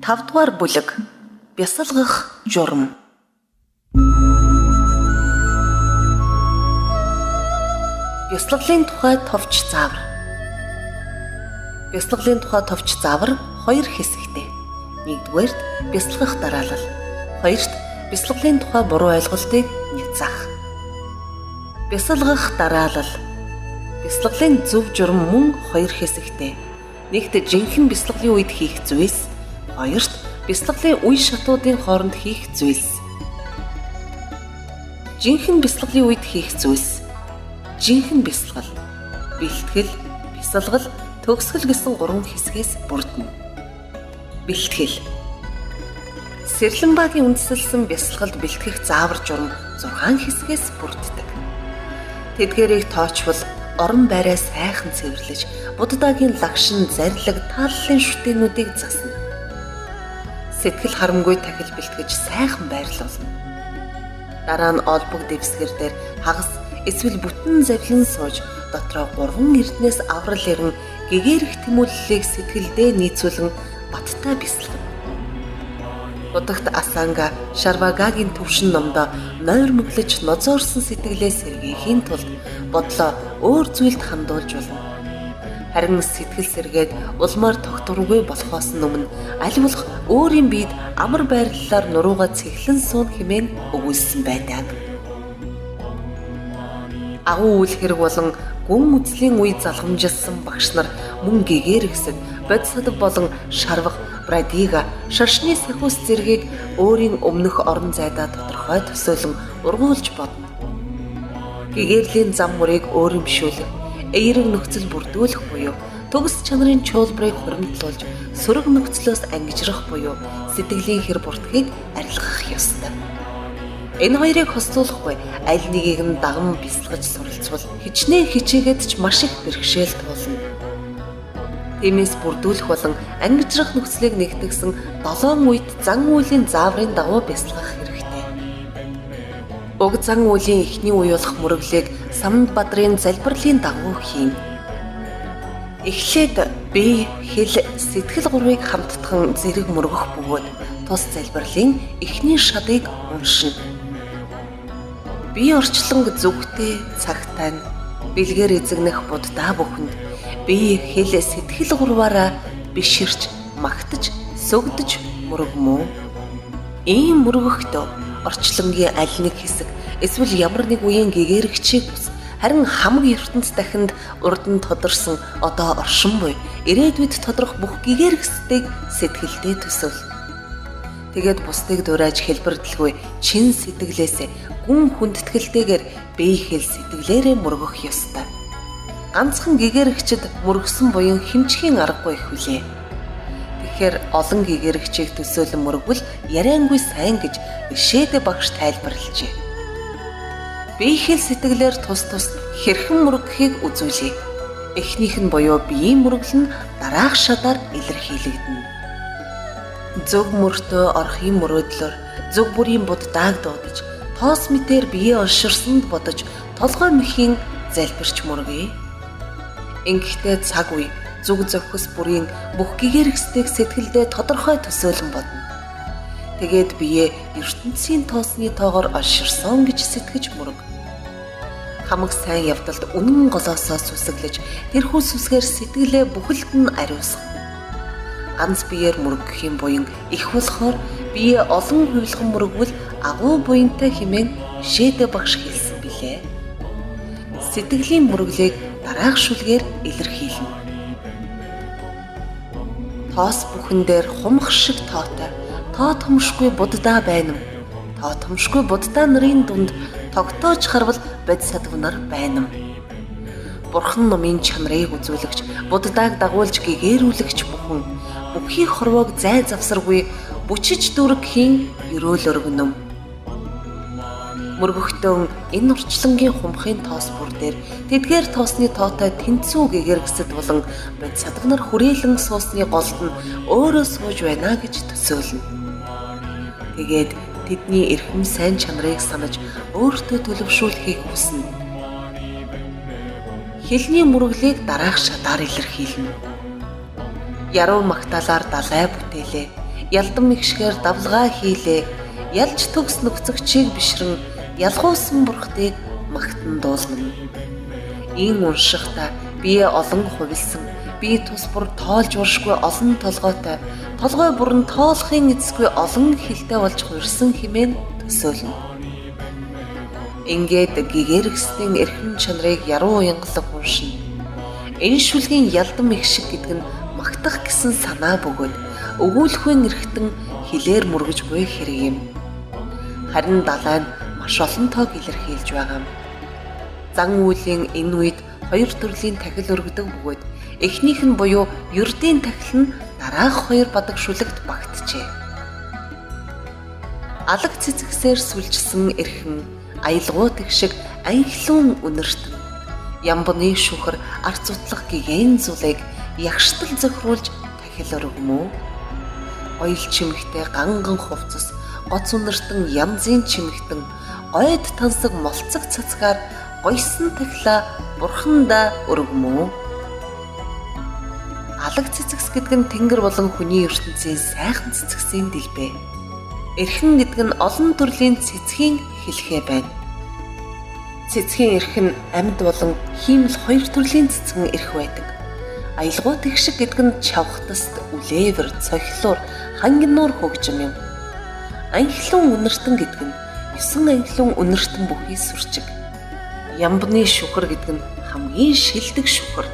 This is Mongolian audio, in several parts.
Тавдугаар бүлэг бясалгах журам. Бясалгалын тухай товч заавар. Бясалгалын тухай товч заавар хоёр хэсэгтэй. Нэгдүгээрт бясалгах дараалал. Хоёрт бясалгалын тухай буруу ойлголтыг няцаах. Бясалгах дараалал. Бясалгалын зөв журам мөн хоёр хэсэгтэй. Нэгт жинхэнэ бясалгалын үед хийх зүйлс, хоёрт бясалгалын үе шатуудын хооронд хийх зүйлс. Жинхэнэ бясалгалын үед хийх зүйлс. Жинхэнэ бясалгал, бэлтгэл, бясалгал, төгсгөл гэсэн гурван хэсгээс бүрдэнэ. Бэлтгэл. Сэрлэнбаагийн үндэслэлсэн бясалгалд бэлтгэх заавар журам 6 хэсгээс бүрддэг. Тэдгээрийг тоочвол орон байраа сайхан цэвэрлэж, буддаагийн лагшин, зарлиг, тааллын шүтээнүүдийг засна. Сэтгэл харамгүй тахил бэлтгэж сайхан байрлуулна. Дараа нь олбог дэвсгэр дээр хагас эсвэл бүтэн завлин сууж, дотроо 3 эрднээс аврал ирэн гэгээрх тэмүүллийг сэтгэлдээ нийцүүлэн баттай бясалгана. Будагт Асанга Шарвагагийн төвшин номдоо нойр мөглөж нозоорсон сэтгэлээ сэргийхийн тулд бодлоо өөр зүйлд хандуулж болно. Харин сэтгэл сэргээд улмаар тогтворгүй болохоос өмнө аль болох өөрийн биед амар байрлалаар нуруугаа цэглэн суун хэмээн өгүүлсэн байдаг. Агуу үйл хэрэг болон гүн үзлийн үе залхамжилсан багш нар мөн гэгээр хэсэг, бодисадав болон шарвах, брадига, шашны сахиус зэргийг өөрийн өмнөх орон зайдаа тодорхой төсөөлөн ургуулж бодно. Гэгэрлийн зам мөрийг өөрөмшүүлэх, эерэг нөхцөл бүрдүүлэх буюу төгс чанарын чуулбарыг хуримтлуулж, сөрөг нөхцлөөс ангижрах буюу сэтгэлийн хэр буртгийг арилгах ёстой. Энэ хоёрыг хослуулахгүй аль нэгийг нь даган бясалгаж суралцвал хичээгээд ч маш их бэрхшээл туулна. Тиймээс бүрдүүлэх болон ангижрах нөхцөлийг нэгтгэсэн 7 үед зан үйлийн зааврын дагуу бясалгах хэрэгтэй. Уг зан үйлийн эхний үе болох мөрөглийг Самд Бадрын залбирлын дагуу хийн. Эхлээд бие, хэл, сэтгэл гурвыг хамтдхан зэрэг мөргөх бөгөөд тус залбирлын эхний шадыг уншина. Бие орчлонг зүгтээ цагтаа бэлгээр эзэгнэх буддаа бүхэнд бие, хэл, сэтгэл гурваараа биширч, магтаж, сүгдэж мөргөмөө. Ийм мөргөхдөө орчлонгийн аль нэг хэсэг эсвэл ямар нэг үеийн гэгэрэгчийг бус харин хамаг ертөнц дахинд урд нь тодорсон одоо оршин буй ирээдүйд тодрох бүх гэгэрэгсдийг сэтгэлдээ төсөөл. Тэгээд бусдыг дурааж хэлбэрдэлгүй чин сэтгэлээсээ гүн хүндэтгэлтэйгээр бие, хэл, сэтгэлээрээ мөргөх ёстой. Ганцхан гэгэрэгчд мөргсөн буян хэмжихийн аргагүй их хүлээ. Тэгэхээр олон гэгэрэгчийг төсөөлөн мөргвөл яриангүй сайн гэж Ишэдэ багш тайлбарлажээ. Бие, хэл, сэтгэлээр тус хэрхэн мөргөхийг үзүүлье. Эхнийх нь буюу биеийн мөргөл нь дараах шатаар илэрхийлэгдэнэ. Зөв мөртөө орхийн мөрөөдлөөр зөв бүрийн буддааг дуудаж, тоос мэтээр бие олширсанд бодож, толгой мэхийн залбирч мөргөе. Ингэхдээ цаг үе зүг зохис бүрийн бүх гэгэрэгсдийг сэтгэлдээ тодорхой төсөөлөн бодно. Тэгээд бие ертөнцийн тоосны тоогоор олширсон гэж сэтгэж мөрөг. Хамаг сайн явдалд үнэн голоосоо сүсэглэж, тэрхүү сүсгээр сэтгэлээ бүхэлд нь ариусгах. Ганц биеэр мөргөх юм буян их болохоор бие олон хувилган мөргвөл агуу буянтай хэмээн Ишэдэ багш хэлсэн билээ. Сэтгэлийн мөрөглийг дараах шүлгээр илэрхийлнэ. Тоос бүхэн дээр хумх шиг тоотой, тоо томшгүй буддаа байна. Тоо томшгүй буддаа нарын дунд тогтоож харвал бодисадав нар байна. Бурхан номын чанарыг үзүүлэгч, буддааг дагуулж гэгэрүүлэгч бүхэн бүхий хорвоог зай завсаргүй бүчиж дүргхийн ерөөл өргөнөм. Мөргөхдөө энэ урчлангийн хумхын тоос бүр дээр тэдгээр тоосны тоотой тэнцүү гэгэрэгсэд болон бодисадав нар хүрээлэн суусны голд нь өөрөө сууж байна гэж төсөөлнө. Тэгээд тэдний эрхэм сайн чанарыг санаж өөртөө төлөвшүүлэхийг хүснэ. хэлний мөрөглийг дараах шатаар илэрхийлнэ. Яруу магтаалаар далай бүтээлээ. Ялдан мэгшгээр давлгаа хийлээ. Ялж төгс нөхцөгчийг бишрэн ялгуусан бурхтыг магтан дуулна. Ийн уншихта бие олон хувилсан. Би тус бүр тоолж уршгүй олон толгойтой. Толгой бүрэн тоолохын эзгүй олон хилтэй болж хуурсан хэмээн төсөөлнө. Ингээд гэгэрэгсдийн эрхэм чанарыг яруу уянгалаг уншина. Энэ шүлгийн ялдан мэгшиг гэдэг нь магтах гэсэн санаа бөгөөд өгүүлэхүйн эрхтэн хилээр мөргөж буй хэрэг юм. Харин далай нь маш олон тоог илэрхийлж байгаа юм. Зан үйлийн энэ үед хоёр төрлийн тахил өргөдөг бөгөөд эхнийх нь буюу ердийн тахил нь дараах хоёр бадаг шүлэгт багтжээ. Алаг цэцгсээр сүлжсэн эрхэн аялгууд их шиг анхлуун үнэртэн. Ямбны шүхэр арц утлах гэгэн зулыг ягштал зохируулж тахил өргөмөө. Ойл чимэгтэй ганган хувцас, гоц үнэртэн янзын чимэгтэн, гойд тансаг молцог цацгаар гойсон тахилаа бурхандаа өргөмөө. Алаг цэцгс гэдэг нь тэнгэр болон хүний ертөнцийн сайхан цэцгсийн дэлбээ. Эрхэн гэдэг нь олон төрлийн цэцгийн хэлхээ байна. Цэцгийн эрх нь амьд болон хиймэл хоёр төрлийн цэцгэн эрх байдаг. Аялгуу тэгшиг гэдэг нь чавхтаст, үлээвэр, цохилуур, хангинуур хөгжим юм. Анхлуун үнэртэн гэдэг нь 9 анхлуун үнэртэн бүхий сүрчиг. Ямбны шүхэр гэдэг нь хамгийн шилдэг шүхэр.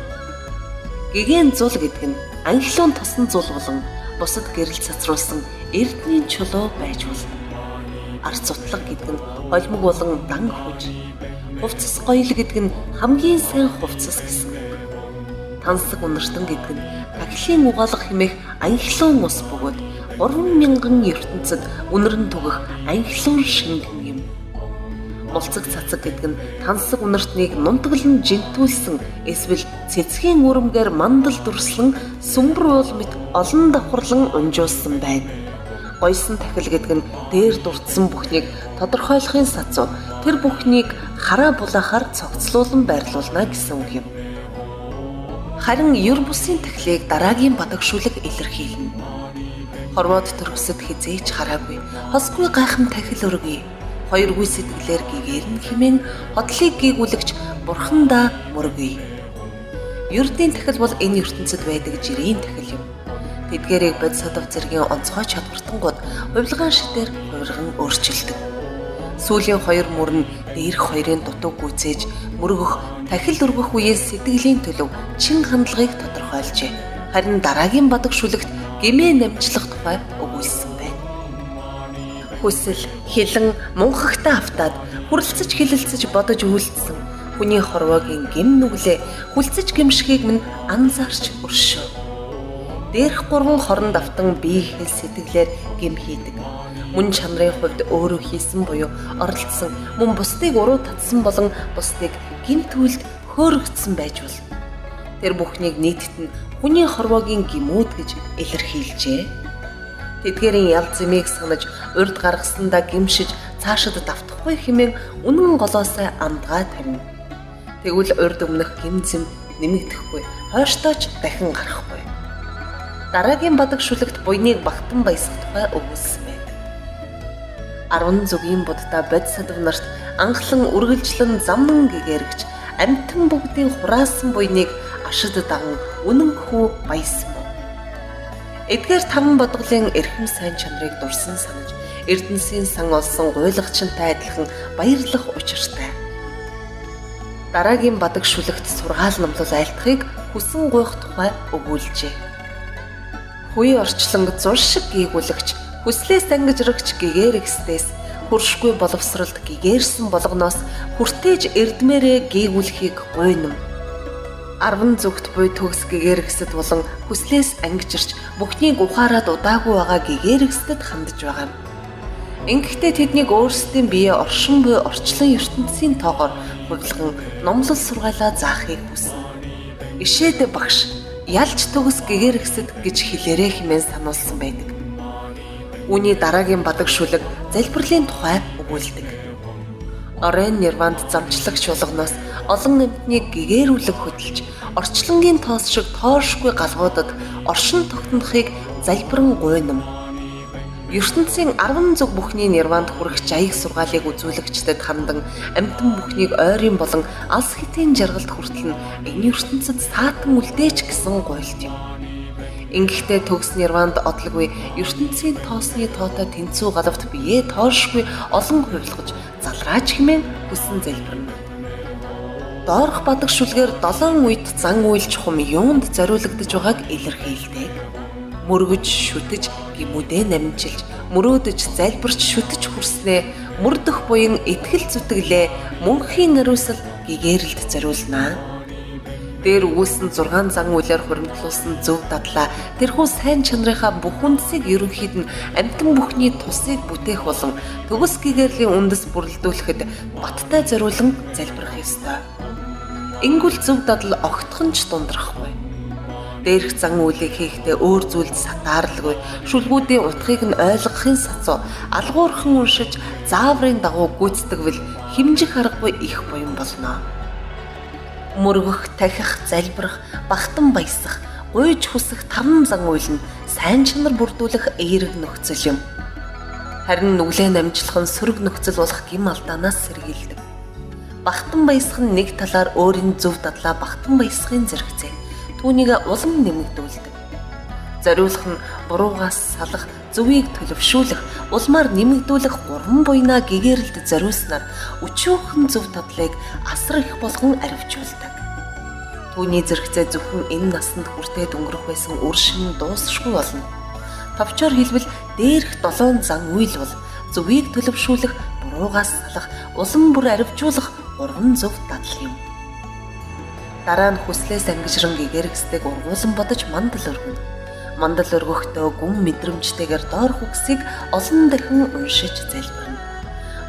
Гэгэн зул гэдэг нь анхлуун тосон зул болон бусад гэрэл цацруулсан эрдний чулуу байж болно. Арц утлаг гэдэг нь холимог болон дан хүж. Хувцас гоёл гэдэг нь хамгийн сайн хувцас гэсэн. Тансаг үнэртэн гэдэг нь тахилын угаалга хэмээх анхлуун ус бөгөөд 3000 ертөнцид үнэрн түгэх анхлуун шингэн юм. Молцог цацаг гэдэг нь тансаг үнэртнийг нунтаглан жинтүүлсэн эсвэл цэцгийн үрэмгээр мандал дүрслэн сүмбэр уул мэт олон давхарлан унжуулсан байна. Гойсон тахил гэдэг нь дээр дурдсан бүхнийг тодорхойлохын сацуу тэр бүхнийг хараа булаахаар цогцлуулан байрлуулна гэсэн үг юм. Харин ер бусын тахилыг дараагийн бадаг шүлэг илэрхийлнэ. Хорвоод төрөсөд хизээч хараагүй, хосгүй гайхам тахил өргөе. Хоёргүй сэтгэлээр гэгэрнэ хэмээн хотлыг гэгүүлэгч бурхандаа мөргөе. Ердийн тахил бол энэ ертөнцид байдаг жирийн тахил юм. Тэдгээрийг бод садав зэргийн онцгой чадвартангууд хувилгаан шитээр хувирган өөрчилдөг. Сүүлийн хоёр мөр нь дээрх хоёрын дутуу гүйцээж мөргөх, тахил өргөх үеийн сэтгэлийн төлөв чин хандлагыг тодорхойлжээ. Харин дараагийн бадаг шүлэгт гэмээ намжлах тухай өгүүлсэн байна. Хүсэл, хилэн, мунхагтаа автаад хүрлцэж хилэлцэж бодож үйлдсэн хүний хорвоогийн гэм нүглээ хүлцэж гимшихийг минь анзаарч өршөө. Дээрх гурван хоронд автан бие хэл сэтгэлээр гэм хийдэг. Мөн чанарын хувьд өөрөө хийсэн буюу оролцсон, мөн бусдыг уруу татсан болон бусдыг гэмт үйлд хөөрөгдсөн байж болно. Тэр бүхнийг нийтэд нь хүний хорвоогийн гимүүд гэж илэрхийлжээ. Тэдгээрийн ял зэмийг санаж урд гаргасандаа гимшиж цаашид давтахгүй хэмээн үнэн голоосаа амдгаа тавина. Тэгвэл урд өмнөх гим зэм нэмэгдэхгүй, хойштооч дахин гарахгүй. Дараагийн бадаг шүлэгт буйныг багтан баясах тухай өгүүлсэн байна. 10 зүгийн буддаа бод садав нарт анхлан үргэлжлэн замнан гэгэрэгч амьтан бүгдийн хураасан буйныг ашид даган үнэн хүү баясан бо. Эдгээр таван бодголын эрхэм сайн чанарыг дурсан санаж эрдэнсийн сан олсон гуйлагчинтай адилхан баярлах учиртай. Дараагийн бадаг шүлэгт сургаал номлол айлтхыг хүсэн гуйх тухай өгүүлжээ. Хүй орчлонг зур шиг гийгүүлэгч хүслээс ангижрагч гэгэрэгсдээс хуршгүй боловсралд гэгэрсэн болгоноос хүртээж эрдмээрээ гийгүүлэхийг гуйнам. 10 зүгт буй төгс гэгэрэгсэд болон хүслээс ангижирч бүхнийг ухаарад удаагүй байгаа гэгэрэгсдэд хандж байгаа юм. Ингэхдээ тэднийг өөрсдийн бие оршин буй орчлон ертөнцийн тоогоор хувилган номлол сургаалаа заахыг хүснэ. Ишээд багш ялж төгс гэгэрэгсэд гэж хэлээрээ хэмээн сануулсан байдаг. Үүний дараагийн бадаг шүлэг залбирлын тухай өгүүлдэг. Орен нирванд замчлагч болгоноос олон амьтныг гэгээрүүлэг хөдөлж, орчлонгийн тоос шиг тоошгүй галгуудад оршин тогтнохыг залбиран гуйнам. ертөнцийн 10 зүг бүхний нирваанд хүрэх жаяг сургаалыг үзүүлэгчдэд хандан амьтан бүхнийг ойрын болон алс хитийн жаргалд хүртэл нь энэ ертөнцид саатан үлдээч гэсэн гуйлт юм. Ингэхдээ төгс нирваанд одлоггүй ертөнцийн тоосны тоотой тэнцүү галавт бие тоошгүй олон хувилгаж залрааж хэмээн хүссэн залбирна. Доорх бадаг шүлгээр 7 үед зан үйлч хум юунд зориулагдж байгааг илэрхийлдэг. Мөргөж шүтэж гимүдээ намжилж мөрөөдөж залбирч шүтэж хүрснээ мөрдөх буян итгэл зүтгэлээ мөнхийн ариусал гэгээрэлд зориулнаа. Дээр өгүүлсэн 6 зан үйлээр хуримтлуулсан зөв дадлаа тэрхүү сайн чанарынхаа бүх үндсийг ерөнхийд нь амьтан бүхний тусыг бүтээх болон төгс гэгэрлийн үндэс бүрэлдүүлэхэд баттай зориулан залбирах ёстой. Ингүүл зөв дадал огтхон ч дундрахгүй. Дээрх зан үйлийг хийхдээ өөр зүйлд сатаарлгүй, шүлгүүдийн утгыг нь ойлгохын сацуу, алгуурхан уншиж зааврын дагуу гүйцэтгэвэл хэмжих аргагүй их буян болно. Мөргөх, тахих, залбирах, багтан баясах, гуйж хүсэх 5 зан үйл нь сайн чанар бүрдүүлэх эерэг нөхцөл юм. Харин нүглээ намжлах нь сөрөг нөхцөл болох гим алдаанаас сэргийлдэг. Багтан баясах нь нэг талаар өөрийн зөв дадлаа багтан баясахын зэрэгцээ. Түүнийг улам нэмэгдүүлдэг. Зориулах нь буруугаас салах, зөвийг төлөвшүүлэх, улмаар нэмэгдүүлэх 3 буйнаа гэгээрэлд зориулснаар өчүүхэн зөв дадлыг асар их болгон аривжуулдаг. Түүний зэрэгцээ зөвхөн энэ насанд хүртээд өнгөрөх байсан үр шим дуусшгүй болно. Товчоор хэлбэл дээрх 7 зан үйл бол зөвийг төлөвшүүлэх, буруугаас салах, улам бүр аривжуулах 3 зөв дадал юм. Дараа нь хүслээс ангижран гэгэрэгсдэг ургуулсан бодож мандал өргөнө. Мандал өргөхдөө гүн мэдрэмжтэйгээр доорх үгсийг олон дахин уншиж залбирна.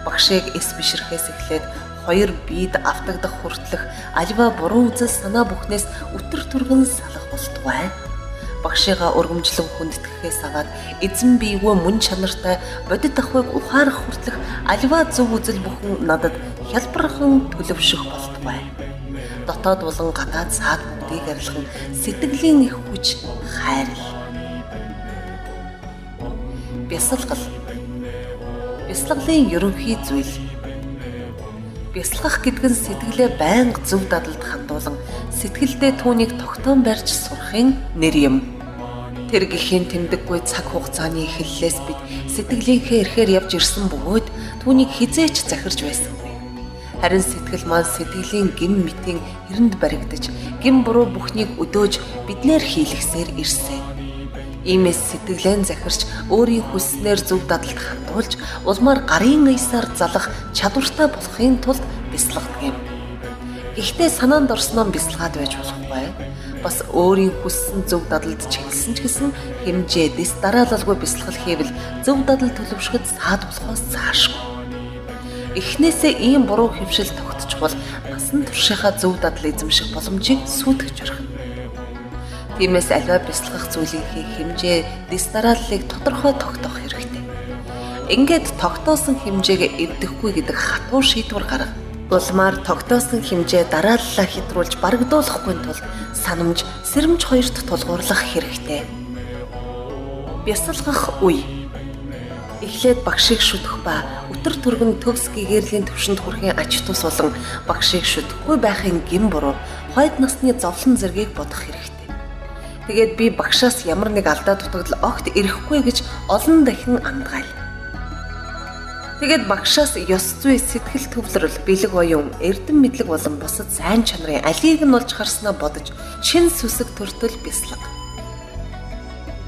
Багшийг эс бишрэхээс эхлээд 2 биед автагдах хүртэлх аливаа буруу үзэл санаа бүхнээс үтэр түргэн салах болтугай. Багшигаа өргөмжлөн хүндэтгэхээс аваад эзэн биегөө мөн чанартай бодит ахуйг ухаарах хүртэлх аливаа зөв үзэл бүхэн надад хялбархан төлөвшөх болтугай. Дотоод болон гадаад саад бүгдийг арилган сэтгэлийн их хүч хайрл. Бясалгал. Бясалгалын ерөнхий зүйл. Бясалгах гэдэг нь сэтгэлээ байнга зөв дадалд хандуулан сэтгэлдээ түүнийг тогтоон барьж сурахын нэр юм. Тэр гэхийн тэмдэггүй цаг хугацааны эхлэлээс бид сэтгэлийнхээ эрхээр явж ирсэн бөгөөд түүнийг хизээч захирч байсан. Харин сэтгэл маань сэтгэлийн гин мэтийн хэрэнд баригдаж, гин буруу бүхнийг өдөөж биднээр хийлгэсээр ирсэн. Иймээс сэтгэлэн захирч өөрийн хүснээр зөв дадалд хандуулж, улмаар гарын аясаар залах чадвартай болохын тулд бясалгадаг юм. Гэхдээ санаанд орсноо бясалгаад байж болохгүй. Бас өөрийн хүссэн зөв дадалд чиглэсэн ч гэсэн хэмжээ дэс дараалалгүй бясалгал хийвэл зөв дадал төлөвшөхөд саад болохоос цаашгүй. Эхнээсээ ийм буруу хөвшил тогтчихвол насан туршийнхаа зөв дадал эзэмших боломжийг сүйтгэж орхино. Тиймээс аливаа бясалгах зүйлийнхээ хэмжээ дэс дарааллыг тодорхой тогтоох хэрэгтэй. Ингээд тогтоосон хэмжээг эвдэхгүй гэдэг хатуу шийдвэр гарга. Улмаар тогтоосон хэмжээ дарааллаа хэтрүүлж барагдуулахгүй тул санамж, сэрэмж хоёрт тулгуурлах хэрэгтэй. Бясалгах үе. Эхлээд багшийг шүтэх ба өтөр түргэн төгс гэгэрлийн төвшөнд хүрэхин ач тус болон багшийг шүтэхгүй байхын гин буруу хойд насны зовлон зэргийг бодох хэрэгтэй. Тэгээд би багшаас ямар нэг алдаа дутагдал огт ирэхгүй гэж олон дахин андгаал. Тэгээд багшаас ёс зүй, сэтгэл төвлөрөл, бэлэг оюун, эрдэм мэдлэг болон бусад сайн чанарын алийг нь олж харснаа бодож шин сүсэг төртөл бясалга.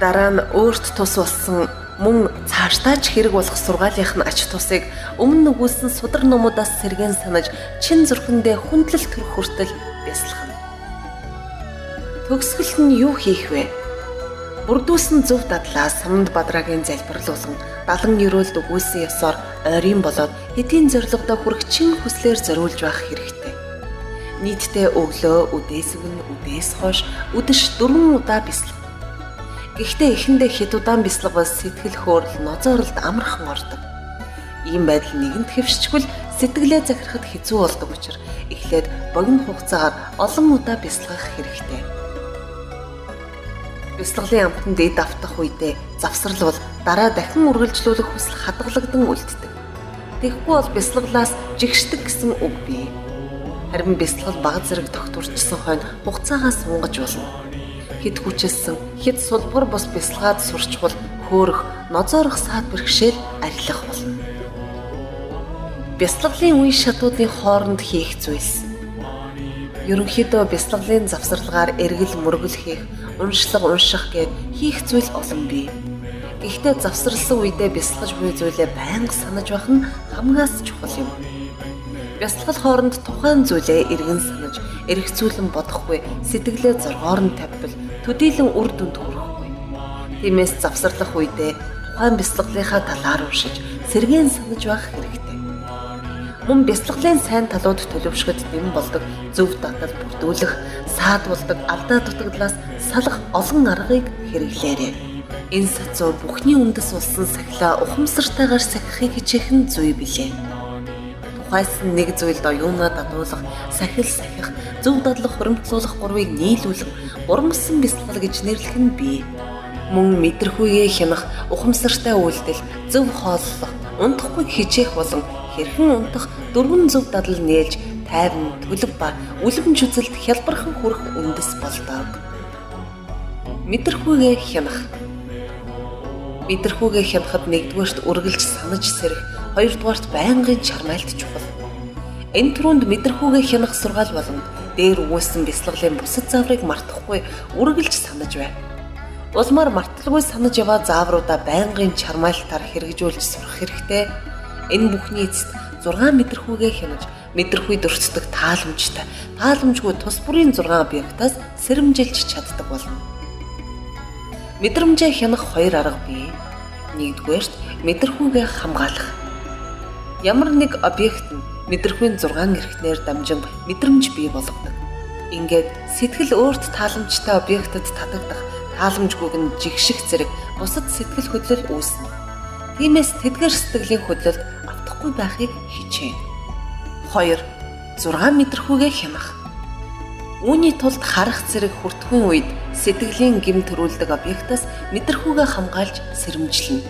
Дараа нь өөрт тус болсон мөн цаашдаач хэрэг болох сургаалынх нь ач тусыг өмнө өгүүлсэн судар номуудаас сэргэн санаж чин зүрхэндээ хүндлэл төрөх хүртэл бясалгана. Төгсгөлт нь юу хийх вэ? Бүрдүүлсэн зөв дадлаа Саманд Бадрагийн залбирлуулсан 70 өгүүлсэн ёсоор ойрын болоод хэдийн зорилгодоо хүрэх чин хүслээр зориулж байх хэрэгтэй. Нийтдээ өглөө, үдээс өмнө, үдээс хойш, үдэш 4 удаа бясалгана. Гэхдээ эхэндээ хэд удаан бясалгавал сэтгэл хөөрөл, нозооролд амархан ордог. Ийм байдал нэгэнт хэвшчихвэл сэтгэлээ захирахад хэцүү болдог учраас эхлээд богино хугацаагаар олон удаа бясалгах хэрэгтэй. Бясалгалын амтанд эд автах үедээ завсрал бол дараа дахин үргэлжлүүлэх хүсэл хадгалагдан үлддэг. Тэгэхгүй бол бясалгалаас жигшдэг гэсэн үг бий. Харин бясалгал бага зэрэг тогтворчсон хойно хугацаагаа сунгаж болно. Хэд хүчилсэн, хэд сулбар бос бясалгаад сурчвал хөөрөх, нозоорох саад бэрхшээл арилах болно. Бясалгалын үе шатуудын хооронд хийх зүйлс. Ерөнхийдөө бясалгалын завсарлагаар эргэл мөргөл хийх, унших гээд хийх зүйл олон бий. Гэхдээ завсарласан үедээ бясалгаж буй зүйлээ байнга санаж байх нь хамгаас чухал юм. Бясалгал хооронд тухайн зүйлээ эргэн санаж, эргэцүүлэн бодохгүй, сэтгэлээ зоргоор нь тавьбал төдийлөн үр дүнд хүрэхгүй. Тиймээс завсарлах үедээ тухайн бясалгалынхаа талаар уншиж, сэргээн санаж байх хэрэгтэй. Мөн бясалгалын сайн талууд төлөвшөхөд дэм болдог зөв дадал бүрдүүлэх, саадуулдаг алдаа дутагдлаас салах олон аргыг хэрэглээрэй. Энэ сацуу бүхний үндэс болсон сахилаа ухамсартайгаар сахихыг хичээх нь зүй билээ. Тухайсан нэг зүйлд оюунаа дадуулах, сахил сахих, зөв дадлах, хуримтлуулах гурвыг нийлүүлэн гурмсан бясалгал гэж нэрлэх нь бий. Мөн мэдрэхүйгээ хянах, ухамсартай үйлдэл, зөв хооллох, унтахгүй хичээх болон хэрхэн унтах дөрвөн зөв дадал нээлж тайван, төлөв ба үлэмж үзэлд хялбархан хүрэх үндэс болдог. Мэдрэхүйгээ хянах. Мэдрэхүйгээ хянахад нэгдүгээрт үргэлж санаж сэрэх, хоёрдугаарт байнгын чармайлт чухал. Энэ түрүүнд мэдрэхүйгээ хянах сургаал болон дээр өгүүлсэн бясалгалын бусад зааврыг мартахгүй үргэлж санаж бай. Улмаар марталгүй санаж яваа заавруудаа байнгын чармайлтаар хэрэгжүүлж сурах хэрэгтэй. Энэ бүхний эцэст 6 мэдрэхүйгээ хянаж, мэдрэхүй дөрцдөг тааламжгүй тус бүрийн 6 объектаас сэрэмжилж чаддаг болно. Мэдрэмжээ хянах 2 арга бий. Нэгдүгээрт мэдрэхүйгээ хамгаалах. Ямар нэг объект нь мэдрэхүйн 6 эрхтнээр дамжин мэдрэмж бий болгодог. Ингээд сэтгэл өөрт тааламжтай объектэд татагдах, тааламжгүйг нь жигших зэрэг бусад сэтгэл хөдлөл үүснэ. Тиймээс тэдгээр сэтгэлийн хөдлөлд автахгүй байхыг хичээнэ. 2. 6 мэдрэхүйгээ хянах. Үүний тулд харах зэрэг хүртэхүйн үед сэтгэлийн гэмт төрүүлдэг объектаас мэдрэхүйгээ хамгаалж сэрэмжлэнэ.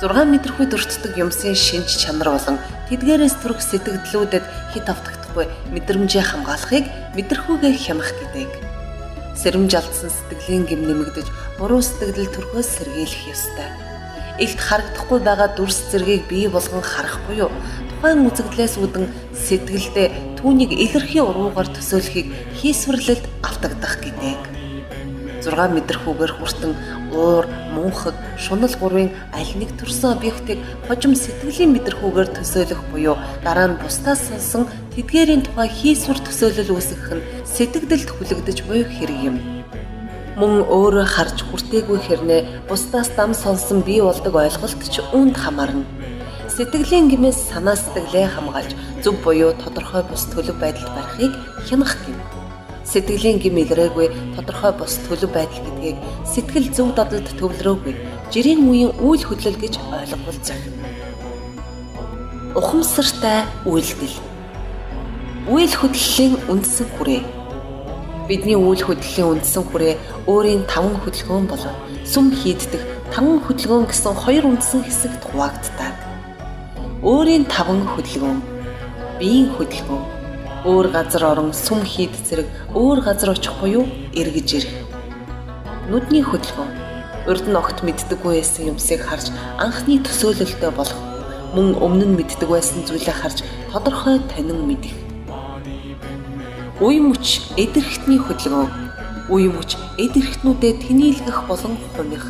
6 мэдрэхүй дурддаг юмсын шинж чанар болон тэдгээрээс төрөх сэтгэлдлүүдэд хит автагдахгүй мэдрэмжээ хамгаалахыг мэдрэхүйгээ хянах гэдэг. Сэрэмж алдсан сэтгэлийн гэм нэмэгдэж буруу сэтгэл төрхөөс сэргийлэх ёстой. Илт харагдахгүй байгаа дүрс зэргийг бий болгон харах буюу тухайн үзэгдлээс үүдэн сэтгэлдээ түүнийг илэрхий уруугаар төсөөлөхийг хийсвэрлэлд автагдах гэдэг. 6 мэдрэхүйгээр хүртэн уур, мөнхөг, шунал гурвын аль нэг төрсөн объектыг хожим сэтгэлийн мэдрэхүйгээр төсөөлөх буюу дараа нь бусдаас сонсон тэдгээрийн тухай хийсвэр төсөөлөл үүсгэх нь сэтгэлдэлд хүлэгдэж буй хэрэг юм. Мөн өөрөө харж хүртээгүй хэрнээ бусдаас дам сонсон бий болдог ойлголт ч үүнд хамаарна. Сэтгэлийн гэмээс санаа сэтгэлээ хамгаалж зөв буюу тодорхой бус төлөв байдалд барихыг хянах гэв. Сэтгэлийн гэм илрээгүй тодорхой бус төлөв байдал гэдгийг сэтгэл зөв дадалд төвлөрөөгүй жирийн үеийн үйл хөдлөл гэж ойлгуулж байна. Ухамсартай үйлдэл. Үйл хөдлөлийн үндсэн хүрээ. Бидний үйл хөдлөлийн үндсэн хүрээ өөрийн 5 хөдөлгөөн болон сүм хийддэг 5 хөдөлгөөн гэсэн 2 үндсэн хэсэгт хуваагддаг. Өөрийн 5 хөдөлгөөн. Биеийн хөдөлгөөн. Өөр газар орон сүм хийд зэрэг өөр газар очих буюу эргэж ирэх. Нүдний хөдөлгөөн. Урд нь огт мэддэггүй байсан юмсыг харж анхны төсөөлөлтөй болох. Мөн өмнө нь мэддэг байсан зүйлээ харж тодорхой танин мэдэх. Үе мөч эдэрхтний хөдөлгөөн. Үе мөч эдэрхтнүүдэд тэнийлгэх болон хумих.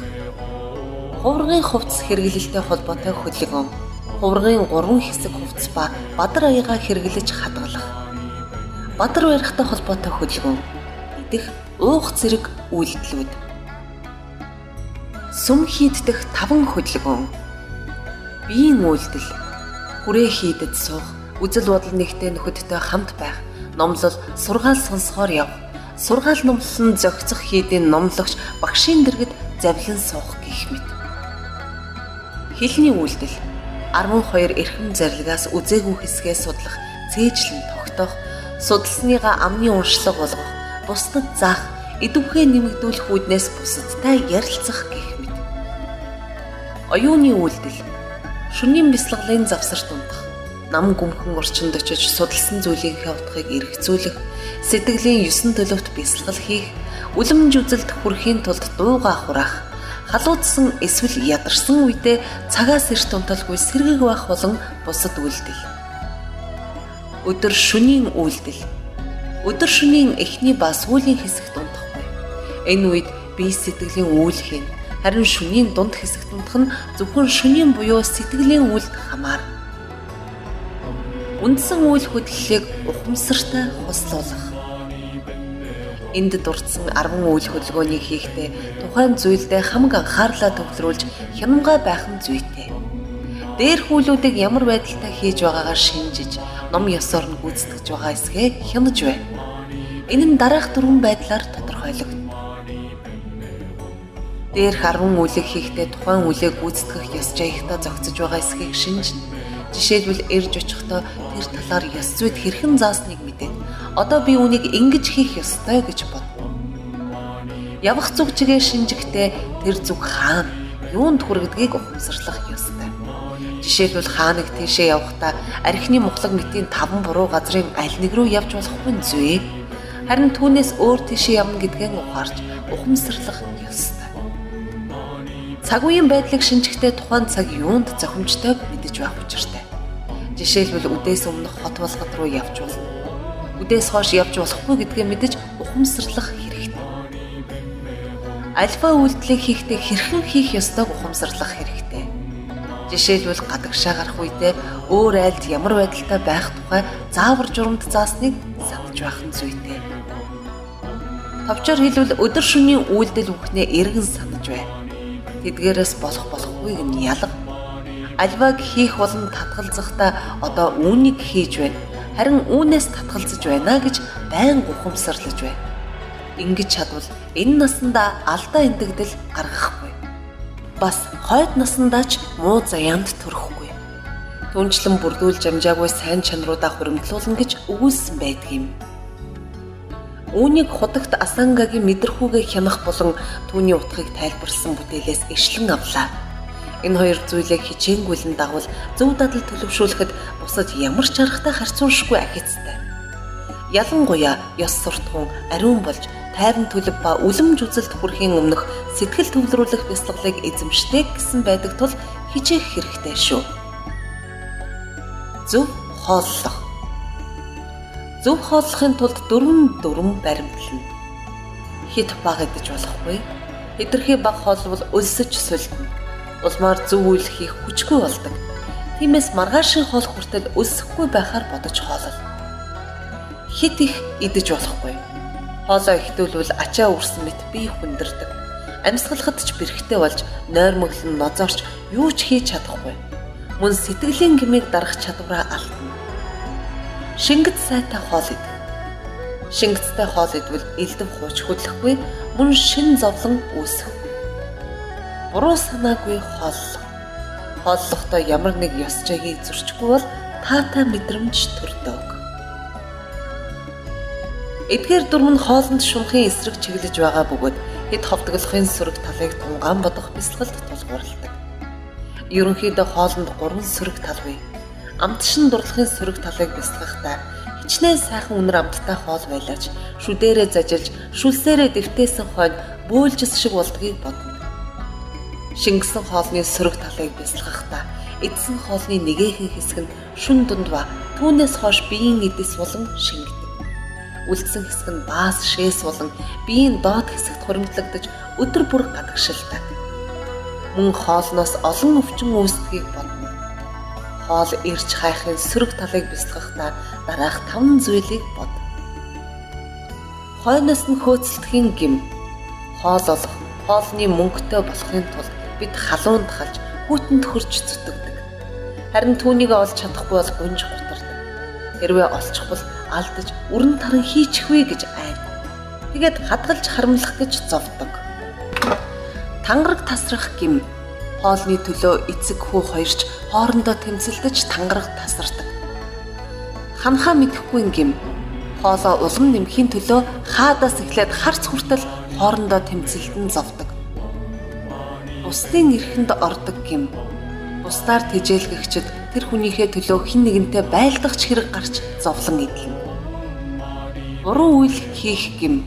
Хуврагын хувцас хэрэглэлтэй холбоотой хөдөлгөөн. Хуврагын 3 хэсэг хувцас ба бадар аягаа хэрэглэж хадгалах. Бадар барихтай холбоотой хөдөлгөөн. Идэх, уух зэрэг үйлдэлүүд. Сүм хийддэх 5 хөдөлгөөн. Биеийн үйлдэл. Хүрээ хийдэд суух, үзэл бодол нэгтэй нөхөдтэй хамт байх, номлол, сургаал сонсохоор явах, сургаал номлон зохицох хийдийн номлогч багшийн дэргэд завлан суух гэх мэт. Хэлний үйлдэл. 12 эрхэм зарилгаас үзээгүй хэсгээ судлах, цээжлэн тогтоох, судалсныгаа амны уншлага болгох, бусдад заах, идэвхээ нэмэгдүүлэх үүднээс бусадтай ярилцах гэх мэт. Оюуны үйлдэл, шөнийн бясалгалын завсарт унтах, нам гүмхэн орчинд очиж судалсан зүйлийнхээ утгыг эргэцүүлэх, сэтгэлийн 9 төлөвт бясалгал хийх, үлэмж үзэлд хүрэхийн тулд дууга хураах, халуудсан эсвэл ядарсан үедээ цагаас эрт унталгүй сэргэг байх болон бусад үйлдэл. Өдөр шөнийн үйлдэл. Өдөр шөнийн эхний ба сүүлийн хэсэгт унтахгүй. Энэ үед бие сэтгэлийн үйл хийн. Харин шөнийн дунд хэсэгт унтах нь зөвхөн шөнийн буюу сэтгэлийн үйлд хамаар. Үндсэн үйл хөдлөлийг ухамсартай хослуулах. Энд дурдсан 10 үйл хөдөлгөөнийг хийхдээ тухайн зүйлдээ хамаг анхаарлаа төвлөрүүлж хянамгай байх нь зүйтэй. Дээрх үйлүүдийг ямар байдалтай хийж байгаагаар шинжиж, ном ёсоор нь гүйцэтгэж байгаа эсгээ хянаж бай. Энэ нь дараах 4 байдлаар тодорхойлогдно. Дээрх 10 үйлийг хийхдээ тухайн үйлийг гүйцэтгэх ёс жаяхтаа зохицож байгаа эсхийг шинжнэ. Жишээлбэл ирж очихдоо тэр талаар ёс зүйд хэрхэн заасныг мэдээд одоо би үүнийг ингэж хийх ёстой гэж бодно. Явах зүг чигээ шинжихдээ тэр зүг хаана, юунд хүрэгдгийг ухамсарлах ёстой. Жишээлбэл хааныг тийшээ явахдаа архины мухлаг мэтийн 5 буруу газрын аль нэг рүү явж болохгүй зүй. Харин түүнээс өөр тийшээ явна гэдгээ ухаарч ухамсарлах ёстой. Цаг үеийн байдлыг шинжихдээ тухайн цаг юунд зохимжтойг мэдэж байх учиртай. Жишээлбэл үдээс өмнөх хот болгод руу явж болно. Үдээс хойш явж болохгүй гэдгээ мэдэж ухамсарлах хэрэгтэй. Альва үйлдэлийг хийхдээ хэрхэн хийх ёстойг ухамсарлах хэрэгтэй. Жишээлбэл гадагшаа гарах үедээ өөр айлд ямар байдалтай байх тухай заавар журамд заасныг санаж байх нь зүйтэй. Товчоор хэлбэл өдөр шөнийн үйлдэл бүхнээ эргэн санаж бай. Тэдгээрээс болохгүйг нь ялга. Альваг хийх болон татгалзахдаа одоо үүнийг хийж байна. Харин үүнээс татгалзаж байна гэж байн ухамсарлаж бай. Ингэж чадвал энэ насандаа алдаа эндэгдэл гаргахгүй. Бас хойд насандаа ч муу заяанд төрөхгүй. Түнчлэн бүрдүүлж амжаагүй сайн чанаруудаа хуримтлуулна гэж өгүүлсэн байдаг юм. Үүнийг худагт Асангагийн мэдрэхүүгээ хянах болон түүний утгыг тайлбарласан бүтээлээс ишлэн авлаа. Энэ хоёр зүйлийг хичээнгүйлэн дагвал зөв дадал төлөвшүүлэхэд бусад ямар ч аргатай харьцуулшгүй ахицтай. Ялангуяа ёс суртахуун, ариун болж, тайван төлөв ба үлэмж үзэлд хүрэхийн өмнөх сэтгэл төвлөрүүлэх бясалгалыг эзэмшдэг гэсэн байдаг тул хичээх хэрэгтэй шүү. Зөв хооллох. Зөв хооллохын тулд 4 баримтлана. Хит баг идэж болохгүй. Хэтэрхий баг хоолвол өлсөж сулдна. Улмаар зөв үйл хийх хүчгүй болдог. Тиймээс маргаашийн хоол хүртэл өлсөхгүй байхаар бодож хоолол. Хит их идэж болохгүй. Хоолоо ихтүүлвэл ачаа үрсэн мэт бие хүндэрдэг. Амьсгалахад ч бэрхтээ болж, нойр мөглөн нозоорч юу ч хийж чадахгүй. Мөн сэтгэлийн гмийг дарах чадвараа алдна. Шингэц сайтай хоол ид. Шингэцтэй хоол идвэл элдв хууч хөдлөхгүй, мөн шин зовлон үүсэх. Буруу санаагүй хооллох. Хооллохдоо ямар нэг ёс жагийг зөрчихгүй бол таатай мэдрэмж төрдөг. Эдгээр дүрм нь хоолнд шунхын эсрэг чиглэж байгаа бөгөөд хэд ховдоглохын сөрөг талыг тунгаан бодох бясалгалд тулгуурладаг. Ерөнхийдөө хоолнд 3 сөрөг тал бий. Амтшин дурлахын сөрөг талыг бясалгахдаа хичнээн сайхан үнэр амттай хоол байлаач шүдээрээ зажилж шүлсээрээ дэвтээсэн хойно бөөлжс шиг болдгийг бодно. Шингэсэн хоолны сөрөг талыг бясалгахдаа эдсэн хоолны нэгээхэн хэсэг нь шүн дунд ба түүнээс хойш биеийн эдэс болон шингэдэг. Үлдсэн хэсэг нь баас шээс болон биеийн доод хэсэгт хуримтлагдаж өдөр бүр гадагшилдаг. Мөн хоолноос олон өвчин үүсдгийг бодно. Хоол ирж хайхын сөрөг талыг бясалгахдаа дараах 5 зүйлийг бод. Хойноос нь хөөцөлдөхийн гим. Хоол олох, хоолны мөнгөтэй болохын тулд бид халуунд халж хүүтэнд хөрж зүтгэдэг. Харин түүнийг олж чадахгүй бол гунж гутардаг. Хэрвээ олчих бол алдаж өрн таран хийчихвээ гэж айд. Тэгээд хадгалж харамлах гэж зовдог. Тангараг тасрах гим. Хоолны төлөө эцэг хүү хоёрч хоорондоо тэмцэлдэж тангараг тасардаг. Ханхаа мэдэхгүй гим хоолоо улам нэмхийн төлөө хаадаас эхлээд харц хүртэл хоорондоо тэмцэлдэн зовдог. Бусдын эрхэнд ордог гим бусдаар тэжээлгэгчд тэр хүнийхээ төлөө хэн нэгэнтэй байлдахч хэрэг гарч зовлон идэлнэ. Буруу үйл хийх гим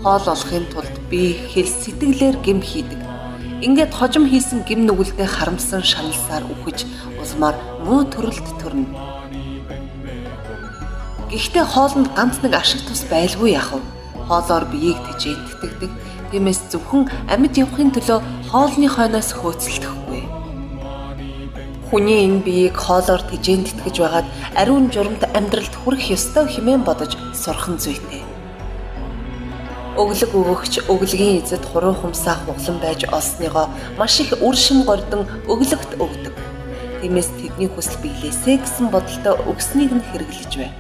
хоол олохын тулд би хэл сэтгэлээр гим хийдэг. Ингээд хожим хийсэн гим нүгэлдээ харамсан шаналсаар үхэж улмаар муу төрөлд төрнө. Гэхдээ хоолнд ганц нэг ашиг тус байлгүй яах вэ? Хоолоор биеийг тэжээддэг. Тиймээс зөвхөн амьд явахын төлөө хоолны хойноос хөөцөлдөхгүй. Хүний энэ биеийг хоолоор тэжээдтгэж байгаад ариун журамт амьдралд хүрэх ёстой хэмээн бодож сурхан зүйтэй. Өглөг өгөгч өглөгийн эзэд хуруу хумсаах углан байж олсныгоо маш их үр шим гордон өглөгт өгдөг. Тиймээс тэдний хүсэл биелээсэ гэсэн бодолтой өгснийг нь хэрэглэж бай.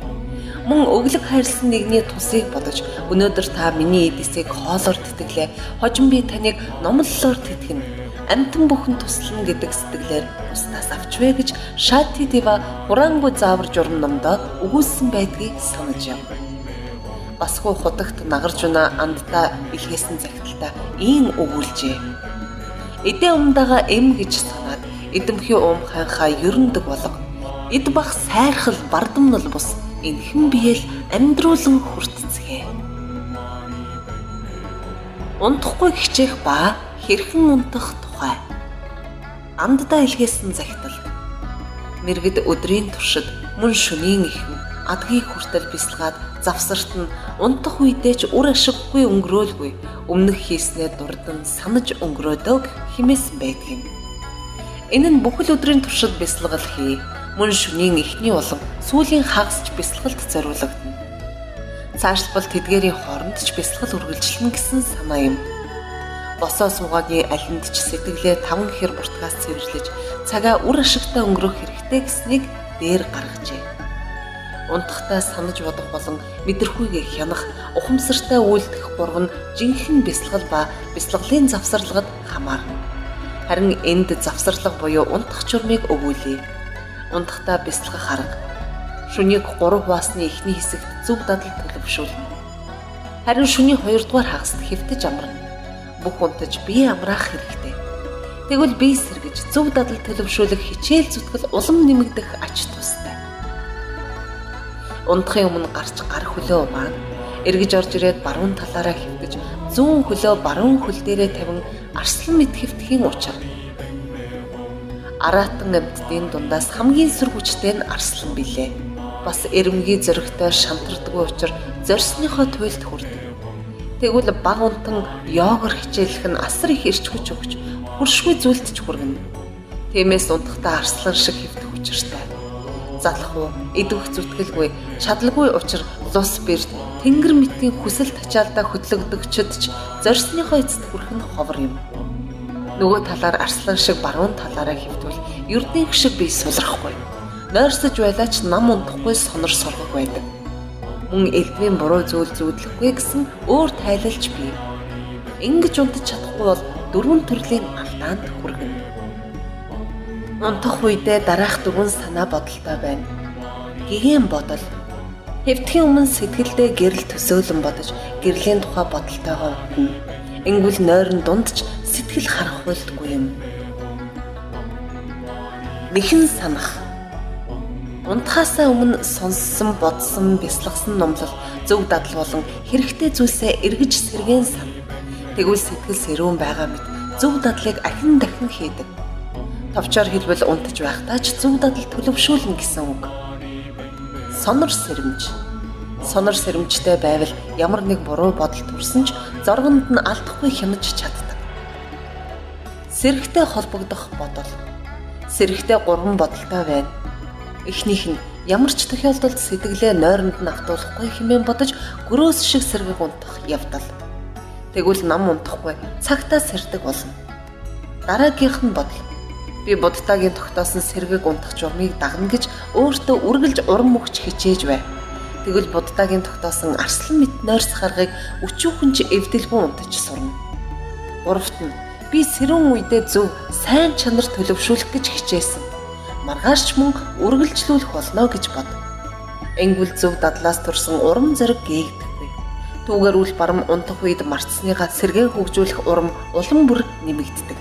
Мөн өглөг хайрлсан нэгний тусыг бодож өнөөдөр та миний эдисийг хоолоор тэтгэлээ. Хожим би таныг номлолоор тэтгэнэ. Амтан бүхэн туслана гэдэг сэтгэлээр бусдаас авчвэ гэж Шати Дива хураангуй заавар журам номдоо өгүүлсэн байдгийг санаж яв. Басгүй худагт нагарж унаа андтаа илгээсэн захидалтаа ийм өгүүлжээ. Эдээ умдаага эм гэж санаад эдэмхий ханхаа ерөндөг болго. Эд бах сайрхал бардамнал бус энхэн биеэл амьдруулан хүртцгээ. Унтахгүй хичээх ба хэрхэн унтах тухай. Анддаа илгээсэн захидал. Мэргэд өдрийн туршид мөн шөнийн ихэн адгийг хүртэл бясалгаад завсарт нь унтах үедээ ч үр ашиггүй өнгөрөөлгүй өмнөх хийснээ дурдан санаж өнгөрөөдөг хэмээсэн байдгийг. Энэ нь бүхэл өдрийн туршид бясалгал хий. Мөн шөнийн эхний улам сүүлийн хагасч бясалгалд зориулагдана. Цаашлбал тэдгээрийн хооронд ч бясалгал үргэлжлэнэ гэсэн санаа юм. Босоо суугааны алинд ч сэтгэлээ 5 хэр буртгаас цэвэрлэж цагаа үр ашигтай өнгөрөх хэрэгтэй гэснийг дээр гаргажээ. Унтахтаа санаж бодох болон мэдрэхүйгээ хянах, ухамсартай үйлдэх гурав нь жинхэнэ бясалгал ба бясалгалын завсарлагад хамаарна. Харин энд завсарлага буюу унтах журмыг өгүүлье. Унтахтаа бясалгах арга. Шөнийг 3 хуваасны эхний хэсэгт зөв дадал төлөвшүүлнэ. Харин шөний 2 дугаар хагаст хэвтэж амарна. Бүх унтаж бие амраах хэрэгтэй. Тэгвэл бие сэргэж зөв дадал төлөвшүүлэх хичээл зүтгэл улам нэмэгдэх ач тустай. Унтахын өмнө гарч гар хөлөө маань эргэж орж ирээд баруун талаараа хэвтэж зүүн хөлөө баруун хөл дээрээ тавин арслан мэт хэвтгэхийн учир. Аратан амьтдын дундаас хамгийн сүр хүчтэй нь арслан билээ. Бас эрэмгийн зөрөгтэй шантардаггүй учир зорьсныхоо туйлд хүрдэг. Тэгвэл баг унтан йогор хичээлэх нь асар их эрч хүч өгч хуршгүй зүйлд ч хүргэнэ. Тиймээс унтахтаа арслан шиг хэвтэх учиртай. Залах уу, идвэх зүтгэлгүй, чадалгүй учир лус бэрд тэнгэр мэтийн хүсэл тачаалдаа хөдлөгдөгчд ч зорьсныхоо эцэд хүрэх нь ховор юм. Нөгөө талаар арслан шиг баруун талаараа хэвтвэл ердийн шиг бие сулрахгүй. Нойрсож байлаач нам унтахгүй сонор соргог байдаг. Мөн элдвийн буруу зүйл зүүдлэхгүй гэсэн өөр тайлалж бий. Ингэж унтаж чадахгүй бол 4 төрлийн алдаанд хүргэнэ. Унтах үедээ дараах 4 санаа бодолтой байна. Гэгэн бодол. Хэвтгэхийн өмнө сэтгэлдээ гэрэл төсөөлөн бодож гэрлийн тухай бодолтойгоо утна. Ингүүл нойрон дундч сэтгэл харахуйлдгүй юм. Нэхэн санах. Унтахаасаа өмнө сонссон, бодсон, бясалгасан номлол зөв дадал болон хэрэгтэй зүйлсээ эргэж сэргээн сан. Тэгвэл сэтгэл сэрүүн байгаа мэт зөв дадлыг ахин дахин хийдэг. Товчоор хэлбэл унтаж байхдаа ч зөв дадал төлөвшүүлнэ гэсэн үг. Сонор сэрэмж. Сонор сэрэмжтэй байвал ямар нэг буруу бодол төрсөн ч зоргонд нь алдахгүй хянаж чаддаг. Сэрэгтэй холбогдох бодол. Сэрэгтэй 3 бодолтой байна. Эхнийх нь ямар ч тохиолдолд сэтгэлээ нойронд нь автуулахгүй хэмээн бодож гөрөөс шиг сэргэг унтах явдал. Тэгвэл нам унтахгүй цагтаа сэрдэг болно. Дараагийнх нь бодол. Би буддагийн тогтоосон сэргэг унтах журмыг дагна гэж өөртөө үргэлж урам өгч хичээж бай. Тэгвэл буддагийн тогтоосон арслан мэт нойрсох аргыг өчүүхэнч эвдэлгүй унтаж сурна. Гуравт нь би сэрүүн үедээ зөв сайн чанар төлөвшүүлэх гэж хичээсэн. Маргааш мөн үргэлжлүүлэх болно гэж бод. Энгүүл зөв дадлаас турсан урам зориг гээгдэхгүй. Түүгээр үл барам унтах үед мартсныгаа сэргээн хөгжүүлэх урам улам бүр нэмэгддэг.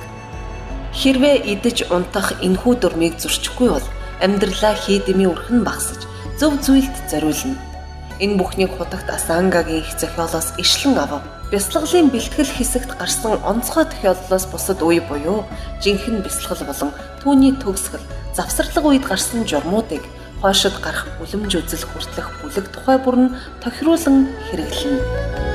Хэрвээ идэж унтах энэхүү дүрмийг зөрчихгүй бол амьдралаа хий дэмий өрхөн багсаж зөв зүйлд зориулна. Энэ бүхнийг хутагт Асангагийн их зохиолоос ишлэн авав. Бясалгалын бэлтгэл хэсэгт гарсан онцгой тохиолдлоос бусад үе буюу жинхэнэ бясалгал болон түүний төгсгөл, завсарлаг үед гарсан журмуудыг хойшид гарах үлэмж үзэл хүртэлх бүлэг тухай бүр нь тохируулан хэрэглэнэ.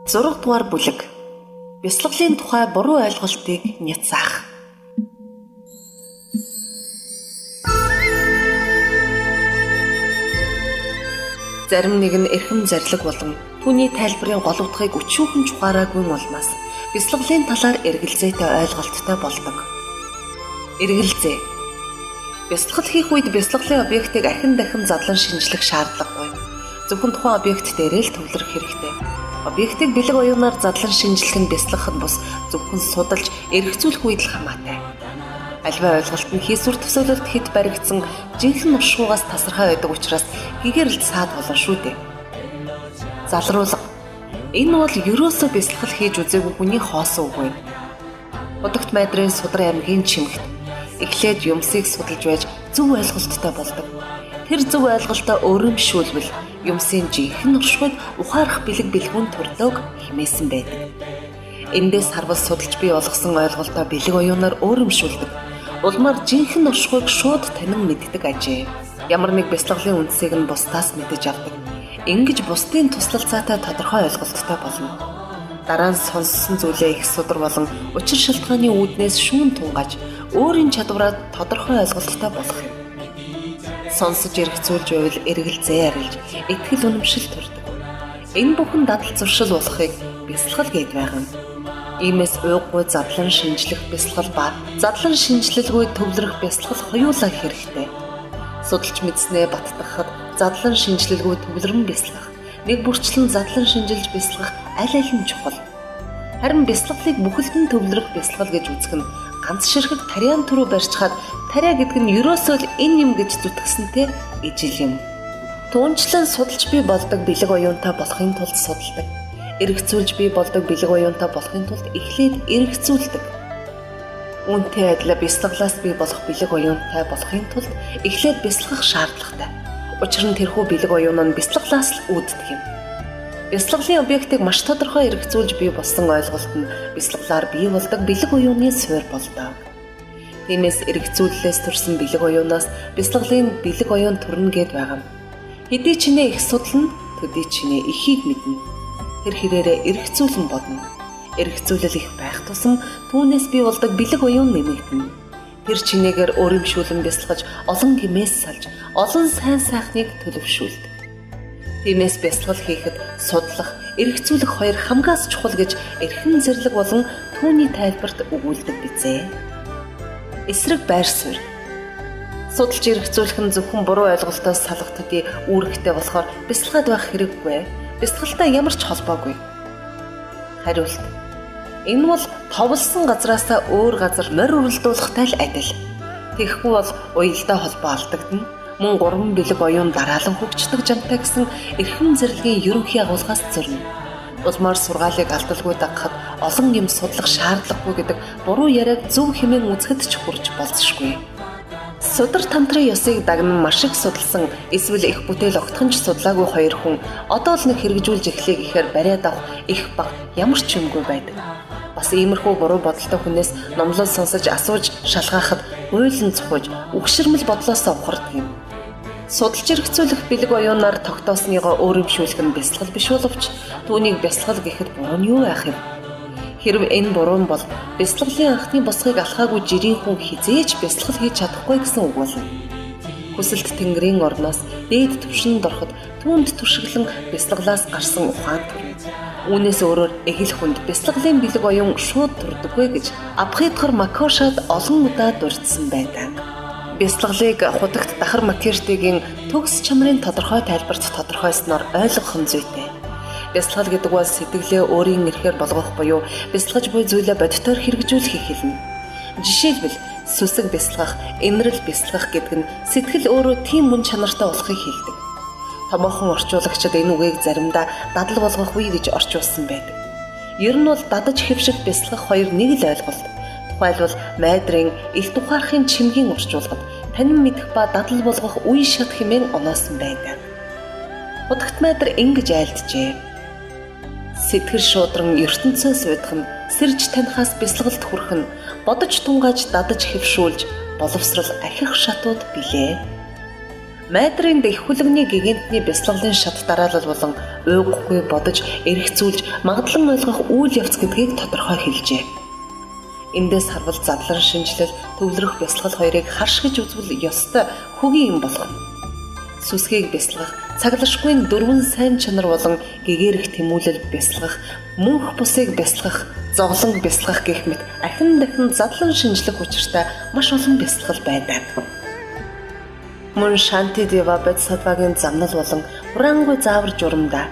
Зураг дугаар бүлэг. Бясалгалын тухай буруу ойлголтыг няцаах. Зарим нэг нь эрхэм зарлиг болон түүний тайлбарын гол утгыг өчүүхэн чухаараагүй улмаас бясалгалын талаар эргэлзээтэй ойлголттой болдог. Эргэлзээ. Бясалгал хийх үед бясалгалын объектыг ахин дахин задлан шинжлэх шаардлагагүй. Зөвхөн тухайн объект дээрээ л төвлөрөх хэрэгтэй. Объектыг бэлэг оюунаар задлан шинжлэх нь бясалгахад бус зөвхөн судалж эргэцүүлэх үед л хамаатай. Альва ойлголт нь хийсвэр төсөөлөлт хэд баригдсан жинхэнэ уршуугаас тасархай байдаг учраас гэгэрэлд саад болно шүү дээ. Залруулга. Энэ бол ерөөсөө бясалгал хийж үзээгүй хүний хоосон үг юм. Удагт майдрын Судрын аймгийн Чимэгт эхлээд юмсыг судалж байж зөв ойлголттой болдог. Тэр зөв ойлголтоо өөрөмшүүлбэл юмсын жинхэнэ уршигыг ухаарах бэлэг бэлгүүн төрдөг хэмээсэн байдаг. Эндээс харвал судалж бий болгосон ойлголтоо бэлэг оюунаар өөрөмшүүлдэг. Улмаар жинхэнэ уршигыг шууд танин мэддэг ажээ. Ямар нэг бясалгалын үндсийг нь бусдаас мэдэж авдаг. Ингэж бусдын туслалцаатай тодорхой ойлголттой болно. Дараа нь сонссон зүйлээ их судар болон учир шалтгааны үүднээс шүүн тунгааж өөрийн чадвараа тодорхой ойлголттой болгох юм. Сонсож эргэцүүлж байвал эргэлзээ арилж, итгэл үнэмшил төрдөг. Энэ бүхэн дадал зуршил болохыг бясалгал гээд байгаа юм. Иймээс уйггүй задлан шинжлэх бясалгал ба задлан шинжлэлгүй төвлөрөх бясалгал хоёулаа хэрэгтэй. Судалж мэдснээ баттгахад задлан шинжлэлгүй төвлөрөн бясалгах, нэг бүрчлэн задлан шинжилж бясалгах аль аль нь чухал. Харин бясалгалыг бүхэлдэн төвлөрөх бясалгал гэж үзэх нь ганц ширхэг тариан түрүү барьчихад тариа гэдэг нь ерөөсөө л энэ юм гэж зүтгэсэнтэй ижил юм. Түүнчлэн судалж бий болдог бэлэг оюунтай болохын тулд судалдаг. Эргэцүүлж бий болдог бэлэг оюунтай болохын тулд эхлээд эргэцүүлдэг. Үүнтэй адилаар бясалгалаас бий болох бэлэг оюунтай болохын тулд эхлээд бясалгах шаардлагатай. Учир нь тэрхүү бэлэг оюун нь бясалгалаас л үүддэг юм. Бясалгалын объектыг маш тодорхой эргэцүүлж бий болсон ойлголт нь бясалгалаар бий болдог бэлэг оюуны суурь болдог. Тиймээс эргэцүүлэлээс төрсэн бэлэг оюунаас бясалгалын бэлэг оюун төрнө гэд байгаа юм. Хэдий чинээ их судлана, төдий чинээ ихийг мэднэ. Тэр хэрээрээ эргэцүүлэн бодно. Эргэцүүлэл их байх тусам түүнээс бий болдог бэлэг оюун нэмэгдэнэ. Тэр чинээгээр өөрөмшүүлэн бясалгаж, олон гэмээс салж, олон сайн сайхныг төлөвшүүлдэг. Тиймээс бясалгал хийхэд судлах, эргэцүүлэх хоёр хамгаас чухал гэж эрхэм зэрлэг болон түүний тайлбарт өгүүлдэг бизээ. Эсрэг байр суурь. Судалж эргэцүүлэх нь зөвхөн буруу ойлголтоос салах төдий үүрэгтэй болохоор бясалгаад байх хэрэггүй. Бясалгалтай ямар ч холбоогүй. Хариулт. Энэ бол товлсон газраасаа өөр газар морь уралдуулахтай л адил. Тэгэхгүй бол уялдаа холбоо алдагдана. Мөн 3 бэлэг оюун дараалан хөгждөг жамтай гэсэн эрхэм зэрлэгийн ерөнхий агуулгаас зөрнө. Улмаар сургаалыг алдалгүй дагахад олон юм судлах шаардлагагүй гэдэг буруу яриаг зөв хэмээн үзэхэд ч хурж болцшгүй. Судар тамтрын ёсыг дагнан маш их судалсан эсвэл их бүтээл огтхонч судлаагүй хоёр хүн одоо л нэг хэрэгжүүлж эхлэе гэхээр бариад авах их баг ямар ч юмгүй байдаг. Бас иймэрхүү буруу бодолтой хүнээс номлол сонсож асууж шалгаахад уйлан цохож үгшэрмэл бодлоосоо ухардаг юм. Судалж эргэцүүлэх бэлэг оюунаар тогтоосныгоо өөрөмшүүлэх нь бясалгал биш боловч түүнийг бясалгал гэхэд буруу нь юу яах юм? Хэрв энэ буруу бол бясалгалын анхны босгыг алхаагүй жирийн хүн хизээж бясалгал хийж чадахгүй гэсэн үг болно. Хүсэлт Тэнгэрийн орноос дээд түвшинд ороход түүнд туршиглан бясалгалаас гарсан ухаан төрнө. Үүнээс өөрөөр эгэл хүнд бясалгалын бэлэг оюун шууд турдаггүй гэж Абхидхар Макошад олон удаа дурдсан байдаг. Бясалгалыг худагт Дахар Макерштигийн төгс чанарын тодорхой тайлбарт тодорхойлсноор ойлгох нь зүйтэй. Бясалгал гэдэг бол сэтгэлээ өөрийн эрхээр болгох буюу бясалгаж буй зүйлээ бодитоор хэрэгжүүлэхийг хэлнэ. Жишээлбэл сүсэг бясалгах, инрэл бясалгах гэдэг нь сэтгэл өөрөө тийм мөн чанартай болохыг хэлдэг. Томоохон орчуулагчид энэ үгийг заримдаа дадал болгох үе гэж орчуулсан байдаг. Ер нь бол дадаж хэвших бясалгах хоёр нэг л ойлголт. Тухайлбал майдрын ил тухаархын чимгийн орчуулгад танин мэдэх ба дадал болгох үе шат хэмээн оноосон байдаг. Худагт майдар ингэж айлджээ. Сэтгэл шуудран ертөнцөөс уйдах нь сэрж танихаас бясалгалд хүрэх нь бодож тунгааж дадаж хэвшүүлж боловсрал ахих шатууд билээ. Майдрын дэх хүлэгний гигантны бясалгалын шат дараалал болон уйггүй бодож эргэцүүлж магадлан ойлгох үйл явц гэдгийг тодорхой хэлжээ. Эндээс харвал задлан шинжилэл төвлөрөх бясалгал хоёрыг харшгиж үзвэл ёстой хөгийн юм болох. Сүсгийг бясалгах, цаглашгүй дөрвөн сайн чанар болон гэгэрэх тэмүүлэл бясалгах, мөнх бусыг бясалгах, зоглон бясалгах гэх мэт ахин дахин задлан шинжлэх учиртай маш олон бясалгал байдаг. Мөн Шанти Дева Бодхисаттвагийн замнал болон хураангүй заавар журамдаа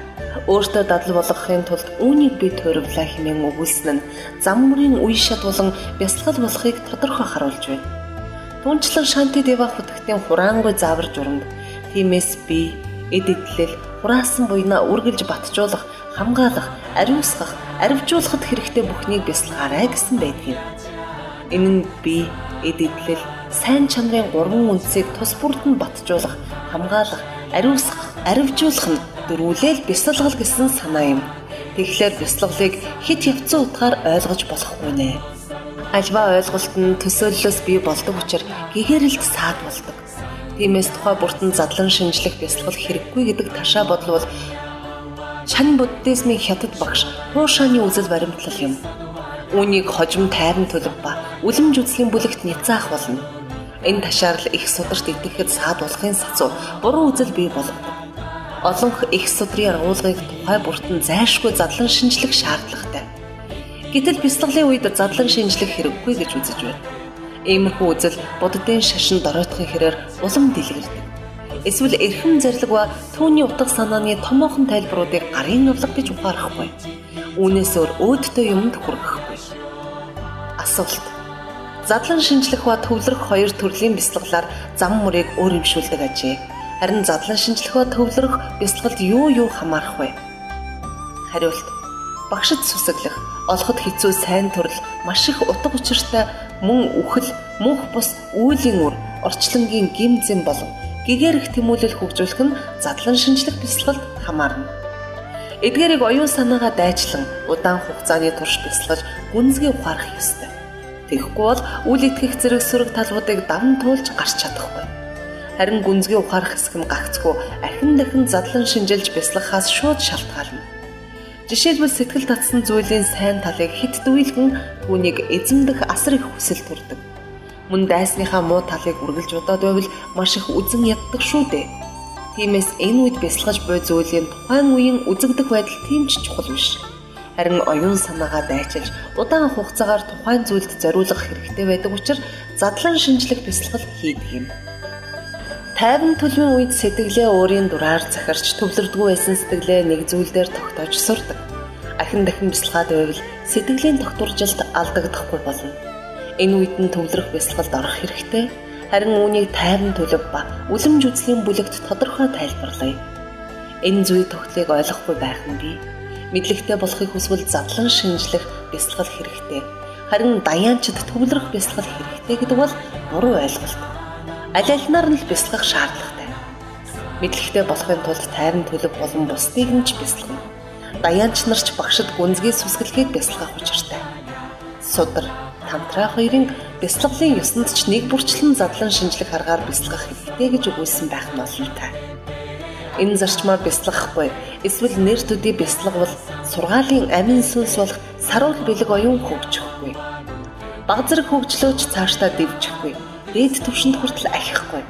өөртөө дадал болгохын тулд үүнийг би туйрлаа хэмээн өгүүлсэн нь зам мөрийн үе шат болон бясалгал болохыг тодорхой харуулж байна. Түүнчлэн Шанти Дева хутагтын хураангүй заавар журамд тиймээс би эд идлэл хураасан буйнаа үргэлж батжуулах, хамгаалах, ариусгах, арвижуулахад хэрэгтэй бүхнийг бясалгаарай гэсэн байдгийг. Энэ нь би эд идлэл сайн чанарын гурван үндсийг тус бүрд нь батжуулах, хамгаалах, ариусгах, арвижуулах нь дөрвөлээл бясалгал гэсэн санаа юм. Тэгэхээр бясалгалыг хит явцсан утгаар ойлгож болохгүй нэ. Альва ойлголт нь төсөөллөөс бий болдог учраас гэгэрэлд саад болдог. Тиймээс тухай бүртэн задлан шинжлэх бясалгал хэрэггүй гэдэг ташаа бодол бол Чан буддизмын хятад багш Хуушаны үзэл баримтлал юм. Үүнийг хожим тайван төлөв ба үлэмж үзлийн бүлэгт няцаах болно. Энэ ташаарл их сударт итгэхэд саад болохын сацуу буруу үзэл бий болгодог. Олонх их судрын агуулгыг тухай бүртэн зайлшгүй задлан шинжлэх шаардлагатай. Гэтэл бясалгалын үед задлан шинжлэх хэрэггүй гэж үзэж байна. Иймэрхүү үзэл буддын шашин дороотхын хэрээр улам дэлгэрдэг. Эсвэл эрхэм зарлиг ба түүний утга санааны томоохон тайлбаруудыг гарын авлага гэж ухаарахгүй. Үүнээс өөр өөдтэй юмд хүргэхгүй. Асуулт. Задлан шинжлэх ба төвлөрөх хоёр төрлийн бясалгалаар зам мөрийг өөрөмшүүлдэг ажээ. Харин задлан шинжлэх ба төвлөрөх бясалгалд юу хамаарах вэ? Хариулт. Багшид сүсэглэх, олоход хэцүү сайн төрөл, маш их утга учиртай мөн үхэл, мөнх бус үүлийн үр, орчлонгийн гимзэн болон гэгэрэх тэмүүлэл хөгжүүлэх нь задлан шинжлэх бясалгалд хамаарна. Эдгээрийг оюун санаагаа дайчлан удаан хугацааны турш бясалгаж гүнзгий ухаарах ёстой. Тэгэхгүй бол үл итгэх зэрэг сөрөг талуудыг даван туулж гарч чадахгүй. Харин гүнзгий ухаарах хэсэг нь гагцгүй ахин дахин задлан шинжилж бясалгахаас шууд шалтгаална. Жишээлбэл сэтгэл татсан зүйлийн сайн талыг хит дүүлгэн түүнийг эзэмдэх асар их хүсэл төрдөг. Мөн дайсныхаа муу талыг үргэлж удаад байвал маш их үзэн яддаг шүү дээ. Тиймээс энэ үед бясалгаж буй зүйлийн тухайн үеийн үзэгдэх байдал тийм ч чухал биш. Харин оюун санаагаа дайчилж удаан хугацаагаар тухайн зүйлд зориулах хэрэгтэй байдаг учраас задлан шинжлэх бясалгал хийдэг юм. Тайван төлөвийн үед сэтгэлээ өөрийн дураар захирч төвлөрдгөө байсан сэтгэлээ нэг зүйл дээр тогтоож сурдаг. Ахин дахин бясалгаад байвал сэтгэлийн тогтворжилт алдагдахгүй болно. Энэ үед нь төвлөрөх бясалгалд орох хэрэгтэй. Харин үүнийг тайван төлөв ба үлэмж үзлийн бүлэгт тодорхой тайлбарлая. Энэ зүй тогтлыг ойлгохгүй байх нь бий. Мэдлэгтэй болохыг хүсвэл задлан шинжлэх бясалгал хэрэгтэй. Харин даяанчид төвлөрөх бясалгал хэрэгтэй гэдэг бол буруу ойлголт. Аль-алинаар нь л бясалгах шаардлагатай. Мэдлэгтэй болохын тулд тайван төлөв болон бусдыг нь ч бясалгана. Даяанч нарч багшид гүнзгий сүсгэлгээд бясалгах учиртай. Судар, тантра хоёрын бяцлаглалын ёсонд ч нэг бүрчлэн задлан шинжлэх аргаар бяцлах хэрэгтэй гэж өгүүлсэн байх нь олонтой. Энэ зарчмаар бяцлахгүй эсвэл нэр төдий бяцлагвал сургаалын амин сүнс болох саруул бэлэг оюун хөгжихгүй. Баг зэрэг хөгжлөөч цаашдаа дэвжихгүй. Дээд түвшинд хүртэл ахихгүй.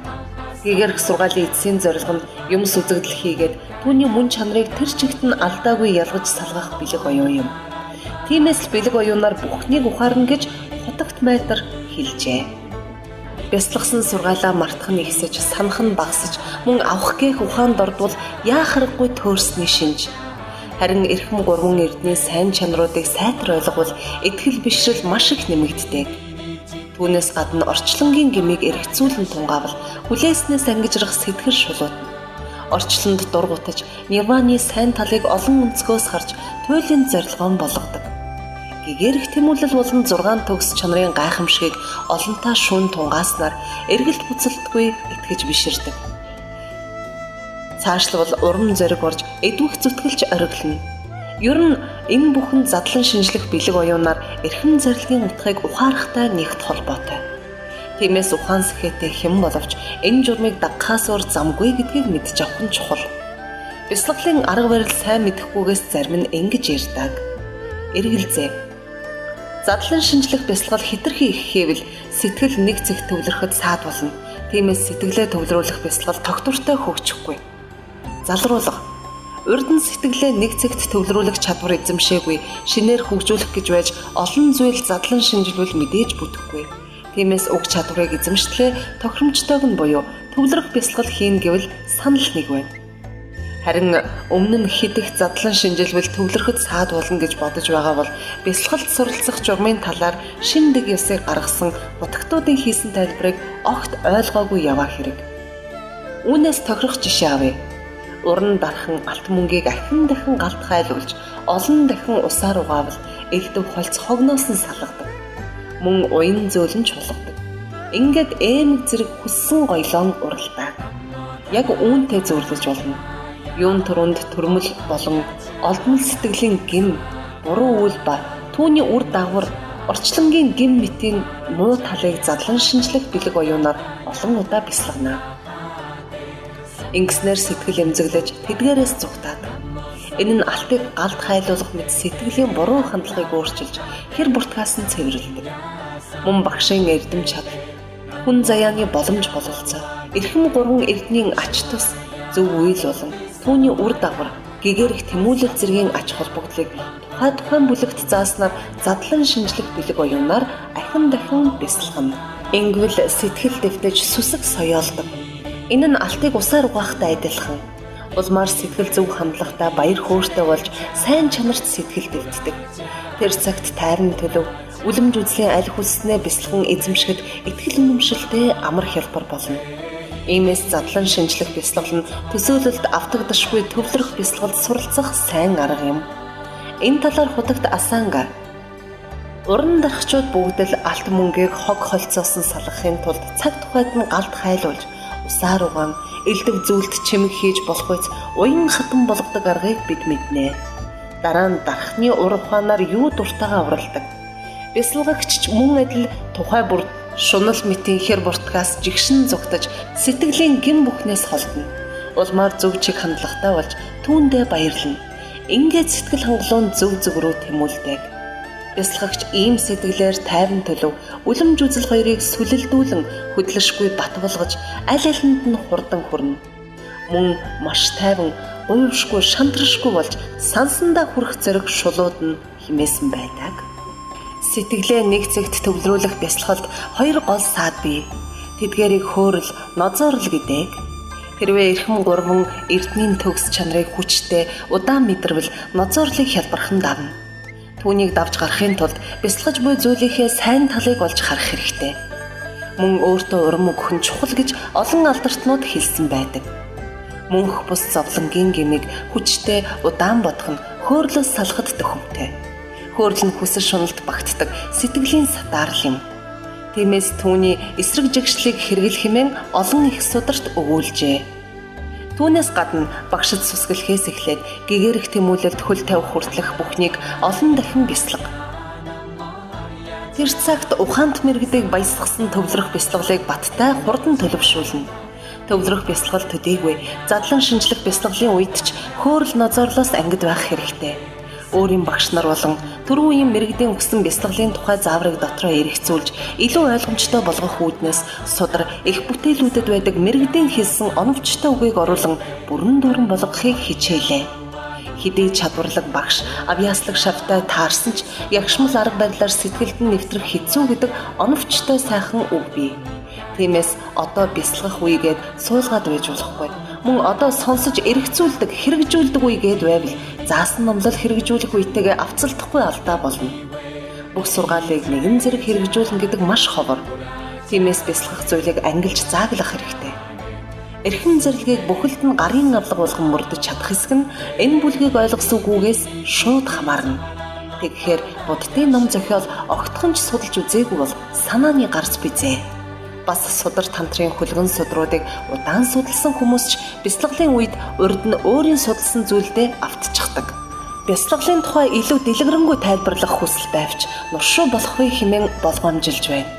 Гээгэр их сургаалын эцсийн зорилго нь юмс үзэгдэл хийгээд түүний мөн чанарыг тэр чигт нь алдаагүй ялгаж салгах бэлэг оюун юм. Тиймээс л бэлэг оюунаар бүхнийг ухаарна гэж хотогт майтар хэлжээ. Бяцлагсан сургаалаа мартах нь ихсэж, санах нь багасж, мөн авах гээх ухаанд ордвол яах аргагүй төөрсний шинж. Харин эрхэм гурван эрдний сайн чанаруудыг сайтар ойлговол итгэл бишрэл маш их нэмэгддэг. Түүнээс гадна орчлонгийн гмийг эргэцүүлэн тунгаавал хүлээснээс ангижрах сэтгэл шулуутна. Орчлонд дургутаж, нирваны сайн талыг олон өнцгөөс харж туйлын зорилгоон болгодог. Гэгэрх тэмүүлэл болон 6 төгс чанарын гайхамшигыг олонтаа шүүн тунгааснаар эргэлт буцалтгүй итгэж биширдэг. Цаашлбал урам зориг орж эдвэх зүтгэлж ориглоно. Ер нь энэ бүхэн задлан шинжлэх бэлэг оюунаар эрхэм зарилгын утгыг ухаарахтай нэгт холбоотой. Тиймээс ухаан сэхэтэ хэн боловч энэ журмыг дагахаас өөр замгүй гэдгийг мэдж авах нь чухал. Бяцлаглалын арга барил сайн мэдэхгүйгээс зарим нь ингэж ярьдаг. Эргэлзээ. Задлан шинжлэх бяцлал хэтэрхий их хэвэл сэтгэл нэг зэгт төвлөрөхөд саад болно. Тиймээс сэтгэлээ төвлөрүүлэх бяцлал тогтвортой хөгжихгүй. Залруулга. Урд нь сэтгэлээ нэг зэгт төвлөрүүлэх чадвар эзэмшээгүй, шинээр хөгжүүлэх гэж байж олон зүйл задлан шинжилвэл мэдээж бүтэхгүй. Тиймээс уг чадварыг эзэмшлээ тохиромжтойг нь буюу төвлөрөх бяцлал хийн гэвэл санал нэг байна. Харин өмнө нь хэд их задлан шинжилвэл төвлөрөхөд саад болно гэж бодож байгаа бол бяцлагалд суралцах журмын талаар шин дэг ёсыг гаргасан нутагтуудын хийсэн тайлбарыг огт ойлгоогүй яваа хэрэг. Үүнээс тохирох жишээ авъя. Уран дархан алт мөнгийг ахин дахин галт хайлуулж олон дахин усаар угаавал элдв холц хогноос нь салгадаг. Мөн уян зөөлөн чулгадаг. Ингээд эмэг зэрэг хүссэн гоёлон уралдаг. Яг үүнтэй зөвлөж болно. Юун төрөнд төрмөл болон олдмол сэтгэлийн гин, буруу үйл ба түүний үр дагавар орчлонгийн гин мэтийн муу талыг задлан шинжлэх бэлэг оюунаар олон удаа бяцлагна. Ингэснээр сэтгэл эмзэглэж тэдгээрээс зугтаад. Энэ нь алтыг галт хайлуулах мэт сэтгэлийн буруу хандлагыг өөрчилж хэр буртгаас нь цэвэрлэдэг. Мөн багшийн эрдэм чадал, хүн заяаны боломж бололцоо, эрхэм гурван эрдний ач тус, зөв үйл болон түүний үр дагавар гэгэрх тэмүүлэл зэргийн ач холбогдлыг тухайн бүлэгт зааснаар задлан шинжлэх бэлэг оюунаар ахин дахин бяцлахна. Ингэвэл сэтгэл дэвтэж сүсэг соёолдог. Энэ нь алтыг усаар угаахтай адилхан. Улмаар сэтгэл зөв хандлагатай баяр хөөртэй болж сайн чанарт сэтгэл дэвтдэг. Тэр цагт тайрны төлөв үлэмж үзлийн аль хүснээ бяцлаган эзэмшгэд итгэл үнэмшилтэй амар хялбар болно. Иймээс задлан шинжлэх бяцлал нь төсөөлөлд автагдашгүй төвлөрөх бяцлагалд суралцах сайн арга юм. Энэ талаар худагт Асанга уран дархчууд бүгд л алт мөнгийг хог холцоос нь салгахын тулд цаг тухайд нь галт хайлуулж усаар угаан элдв зүйлд чимэг хийж болох үс уян хатан болгодог аргыг бид мэднэ. Дараа нь дархны ур ухаанаар юу дуртайгаа уралдаг. Бяцлагч мөн адил тухай бүр шунал мэтийн хэр буртгаас жигшин зугтаж сэтгэлийн гин бүхнээс холдно. Улмаар зөв чиг хандлагатай болж түүндээ баярлна. Ингээд сэтгэл хангалуун зөв рүү тэмүүлдэг. Бяцлагч ийм сэтгэлээр тайван төлөв үлэмж үзэл хоёрыг сүлэлдүүлэн хөдлөшгүй бат болгож аль алинд нь хурдан хүрнэ. Мөн маш тайван, уйвшгүй, шантрашгүй болж сансандаа хүрэх зэрэг шулууд нь химээсэн байдаг. Сэтгэлээ нэг зэгт төвлөрүүлэх бяцлагалд хоёр гол саад бий. Тэдгээрийг хөөрөл, нозоорл гэдэг. Хэрвээ эрхэм гурван эрдний төгс чанарыг хүчтэй удаан мэдэрвэл нозоорлыг хялбархан давна. Түүнийг давж гарахын тулд бяцлагч буй зүйлийнхээ сайн талыг олж харах хэрэгтэй. Мөн өөртөө урам өгөх нь чухал гэж олон алдартнууд хэлсэн байдаг. Мөнх бус зовлонгийн гмийг хүчтэй удаан бодох нь хөөрлөөс салахад төхөмтэй. Хөөрл нь хүсэл шуналд багтдаг сэтгэлийн сатаарл юм. Тиймээс түүний эсрэг жигшлийг хэрэглэх хэмээн олон их сударт өгүүлжээ. Түүнээс гадна багшид сүсгэлхээс эхлээд гэгэрх тэмүүлэлд хөл тавих хүртэлх бүхнийг олон дахин бяцлаг. Тэр цагт ухаант мэрэгдийг баясгасан төвлөрөх бяцлаглыг баттай хурдан төлөвшүүлнэ. Төвлөрөх бяцлал төдийгүй задлан шинжлэх бяцлаглын үед ч хөөрөл нозоорлоос ангид байх хэрэгтэй. Өөрийн багш нар болон түрүү үеийн мэрэгдийн өгсөн бяцлаглын тухай зааврыг дотроо эргэцүүлж илүү ойлгомжтой болгох үүднээс судар их бүтээлүүдэд байдаг мэрэгдийн хэлсэн оновчтой үгийг оруулан бүрэн дүүрэн болгохыг хичээлээ. Хэдий чадварлаг багш авьяаслаг шавтай таарсан ч ягшмал арга барилаар сэтгэлд нь нэвтрэх хэцүү гэдэг оновчтой сайхан үг бий. Тиймээс одоо бяцлах үегээд суулгаад байж болохгүй. Мөн одоо сонсож эргэцүүлдэг, хэрэгжүүлдэг үегээд байвал заасан номлол хэрэгжүүлэх үетэйгээ авцалдахгүй алдаа болно. Бүх сургаалыг нэгэн зэрэг хэрэгжүүлнэ гэдэг маш ховор. Тиймээс бяцлах зүйлийг ангилж зааглах хэрэгтэй. Эрхэм зэрлэгийг бүхэлд нь гарын авлага болгон мөрдөж чадах хэсэг нь энэ бүлгийг ойлгосон үгээс шууд хамаарна. Тэгэхээр буддын ном зохиол огтхонч судалж үзээгүй бол санааны гарц бизээ. Бас судар тантрын хөлгөн судруудыг удаан судалсан хүмүүс ч бяцлаглын үед урд нь өөрийн судалсан зүйлдээ автчихдаг. Бяцлаглын тухай илүү дэлгэрэнгүй тайлбарлах хүсэл байвч нуршуу болохыг хэмээн болгоомжилж байна.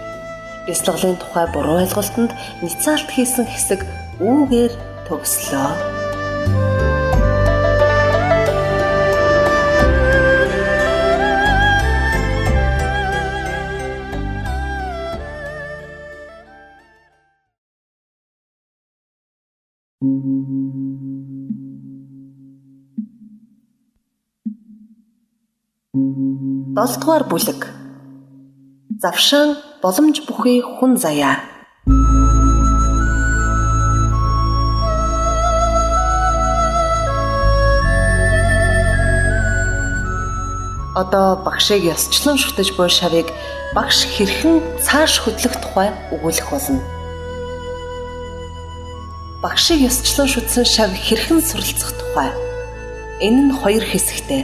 Бяцлаглын тухай буруу ойлголтод ницаалт хийсэн хэсэг үүгээр төгслөө. Долдугаар бүлэг. Завшаан боломж бүхий хүн заяа. Одоо багшийг ёсчлон шүтэж буй шавыг багш хэрхэн цааш хөдлөх тухай өгүүлэх болно. Багшийг ёсчлон шүтсэн шав хэрхэн суралцах тухай. Энэ нь хоёр хэсэгтэй.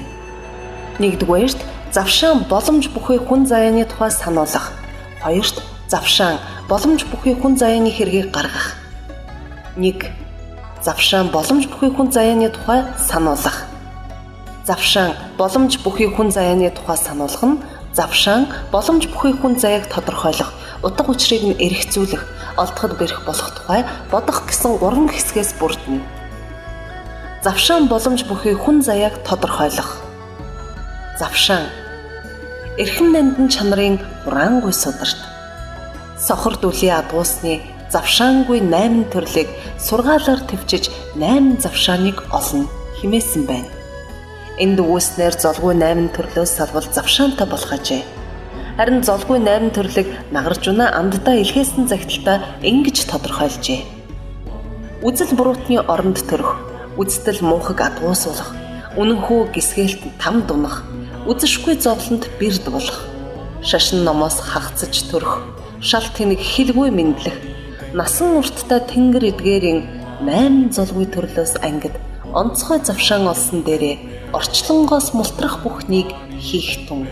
Нэгдүгээрт завшаан боломж бүхий хүн заяаны тухай сануулах. Хоёрт завшаан боломж бүхий хүн заяаны хэргийг гаргах. 1. Завшаан боломж бүхий хүн заяаны тухай сануулах. Завшаан боломж бүхий хүн заяаны тухай сануулах нь завшаан боломж бүхий хүн заяаг тодорхойлох, утга учирыг нь эргэцүүлэх, олдоход бэрх болох тухай бодох гэсэн 3 хэсгээс бүрдэнэ. Завшаан боломж бүхий хүн заяаг тодорхойлох. Завшаан эрхэм нандин чанарын хураангүй сударт. Сохор дүлийн адуусны завшаангүй 8 төрлийг сургаалаар төвчиж 8 завшааныг олно хэмээсэн байна. Энд үүснээр золгүй 8 төрлөөс салбал завшаантай болох ажээ. Харин золгүй 8 төрлийг нагарч унаа амддаа илгээсэн загталтаа ингэж тодорхойлжээ. Үзэл буруутны оронд төрөх, үздэл муухаг адуусуулах, үнэнхүү гисгээлт там дунах, үзэшгүй зовлонд бэрд болох, шашин номоос хагцаж төрөх, шал тэнэг хэлгүй мэдлэх, насан урттай тэнгэр эдгээрийн 8 золгүй төрлөөс ангид онцгой завшаан олсон дээрээ орчлонгоос мултрах бүхнийг хийх тун.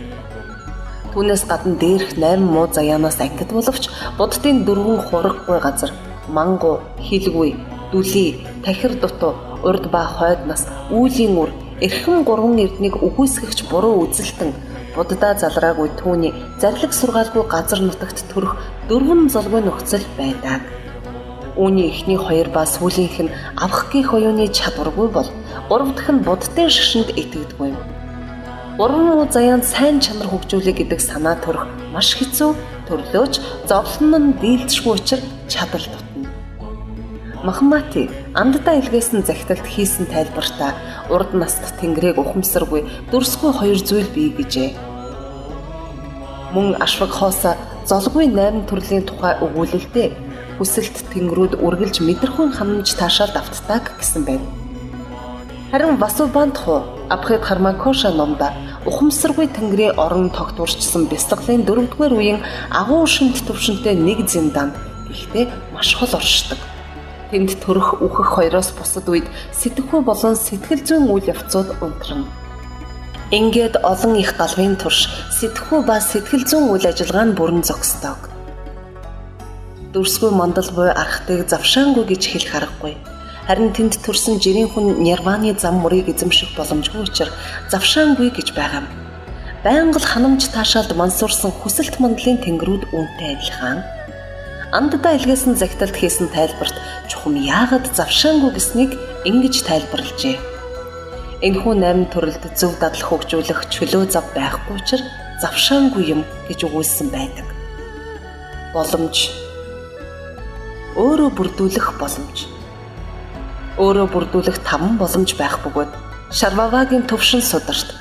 Түүнээс гадна дээрх 8 муу заяанаас ангид боловч буддын 4 хураггүй газар мангу, хилгүй, дүлий, тахир дутуу, урд ба хойд нас, үүлийн үр, эрхэм 3 эрднийг үгүйсгэгч буруу үзэлтэн буддаа залраагүй түүний зарлиг сургаалгүй газар нутагт төрөх 4 золгүй нөхцөл байдаг. Үүний эхний 2 ба сүүлийнх нь авах гих оюуны чадваргүй бол 3 дахь нь буддын шашинд итгэдэггүй юм. 3 заяанд сайн чанар хөгжүүлэх гэдэг санаа төрөх маш хэцүү, төрлөөч зовлон нь дийлдэшгүй учир чадал тутна. Махамати амддаа илгээсэн загталт хийсэн тайлбартаа урд наст тэнгэрийг ухамсаргүй, дүрсгүй 2 зүйл бий гэжээ. Мөн ашваг хооса золгүй 8 төрлийн тухай өгүүлэлтэй хүсэлт тэнгэрүүд үргэлж мэдрэхүйн ханамж таашаалд автдаг гэсэн байна. Харин Васубандху Абхид Хармакоша номда ухамсаргүй тэнгэрийн орон тогтворчсон бяцлаглын 4-р үеийн агуу шимт төвшөнтэй нэг зиндан гэхдээ маш хол оршдог. Тэнд төрөх үхэх хоёроос бусад үед сэтгэхүй болон сэтгэл зүйн үйл явцууд унтрана. Ингээд олон их галвын турш сэтгэхүй ба сэтгэл зүйн үйл ажиллагаа нь бүрэн зогсдог. Дүрсгүй мандал буй архтыг завшаангүй гэж хэлэх аргагүй. Харин тэнд төрсэн жирийн хүн нирваны зам мөрийг эзэмших боломжгүй учраас завшаангүй гэж байгаа юм. байнга л ханамж таашаалд мансуурсан хүсэлт мандлын тэнгэрүүд үүнтэй адилхан. Анддаа илгээсэн загталд хийсэн тайлбарт чухам яагаад завшаангүй гэснийг ингэж тайлбарлажээ. Энэхүү 8 төрөлд зөв дадлах хөгжүүлэх чөлөө зав байхгүй учраас завшаангүй юм гэж өгүүлсэн байдаг. Боломж. Өөрөө бүрдүүлэх боломж. Өөрөө бүрдүүлэх 5 боломж байх бөгөөд Шарвавагийн төвшин сударт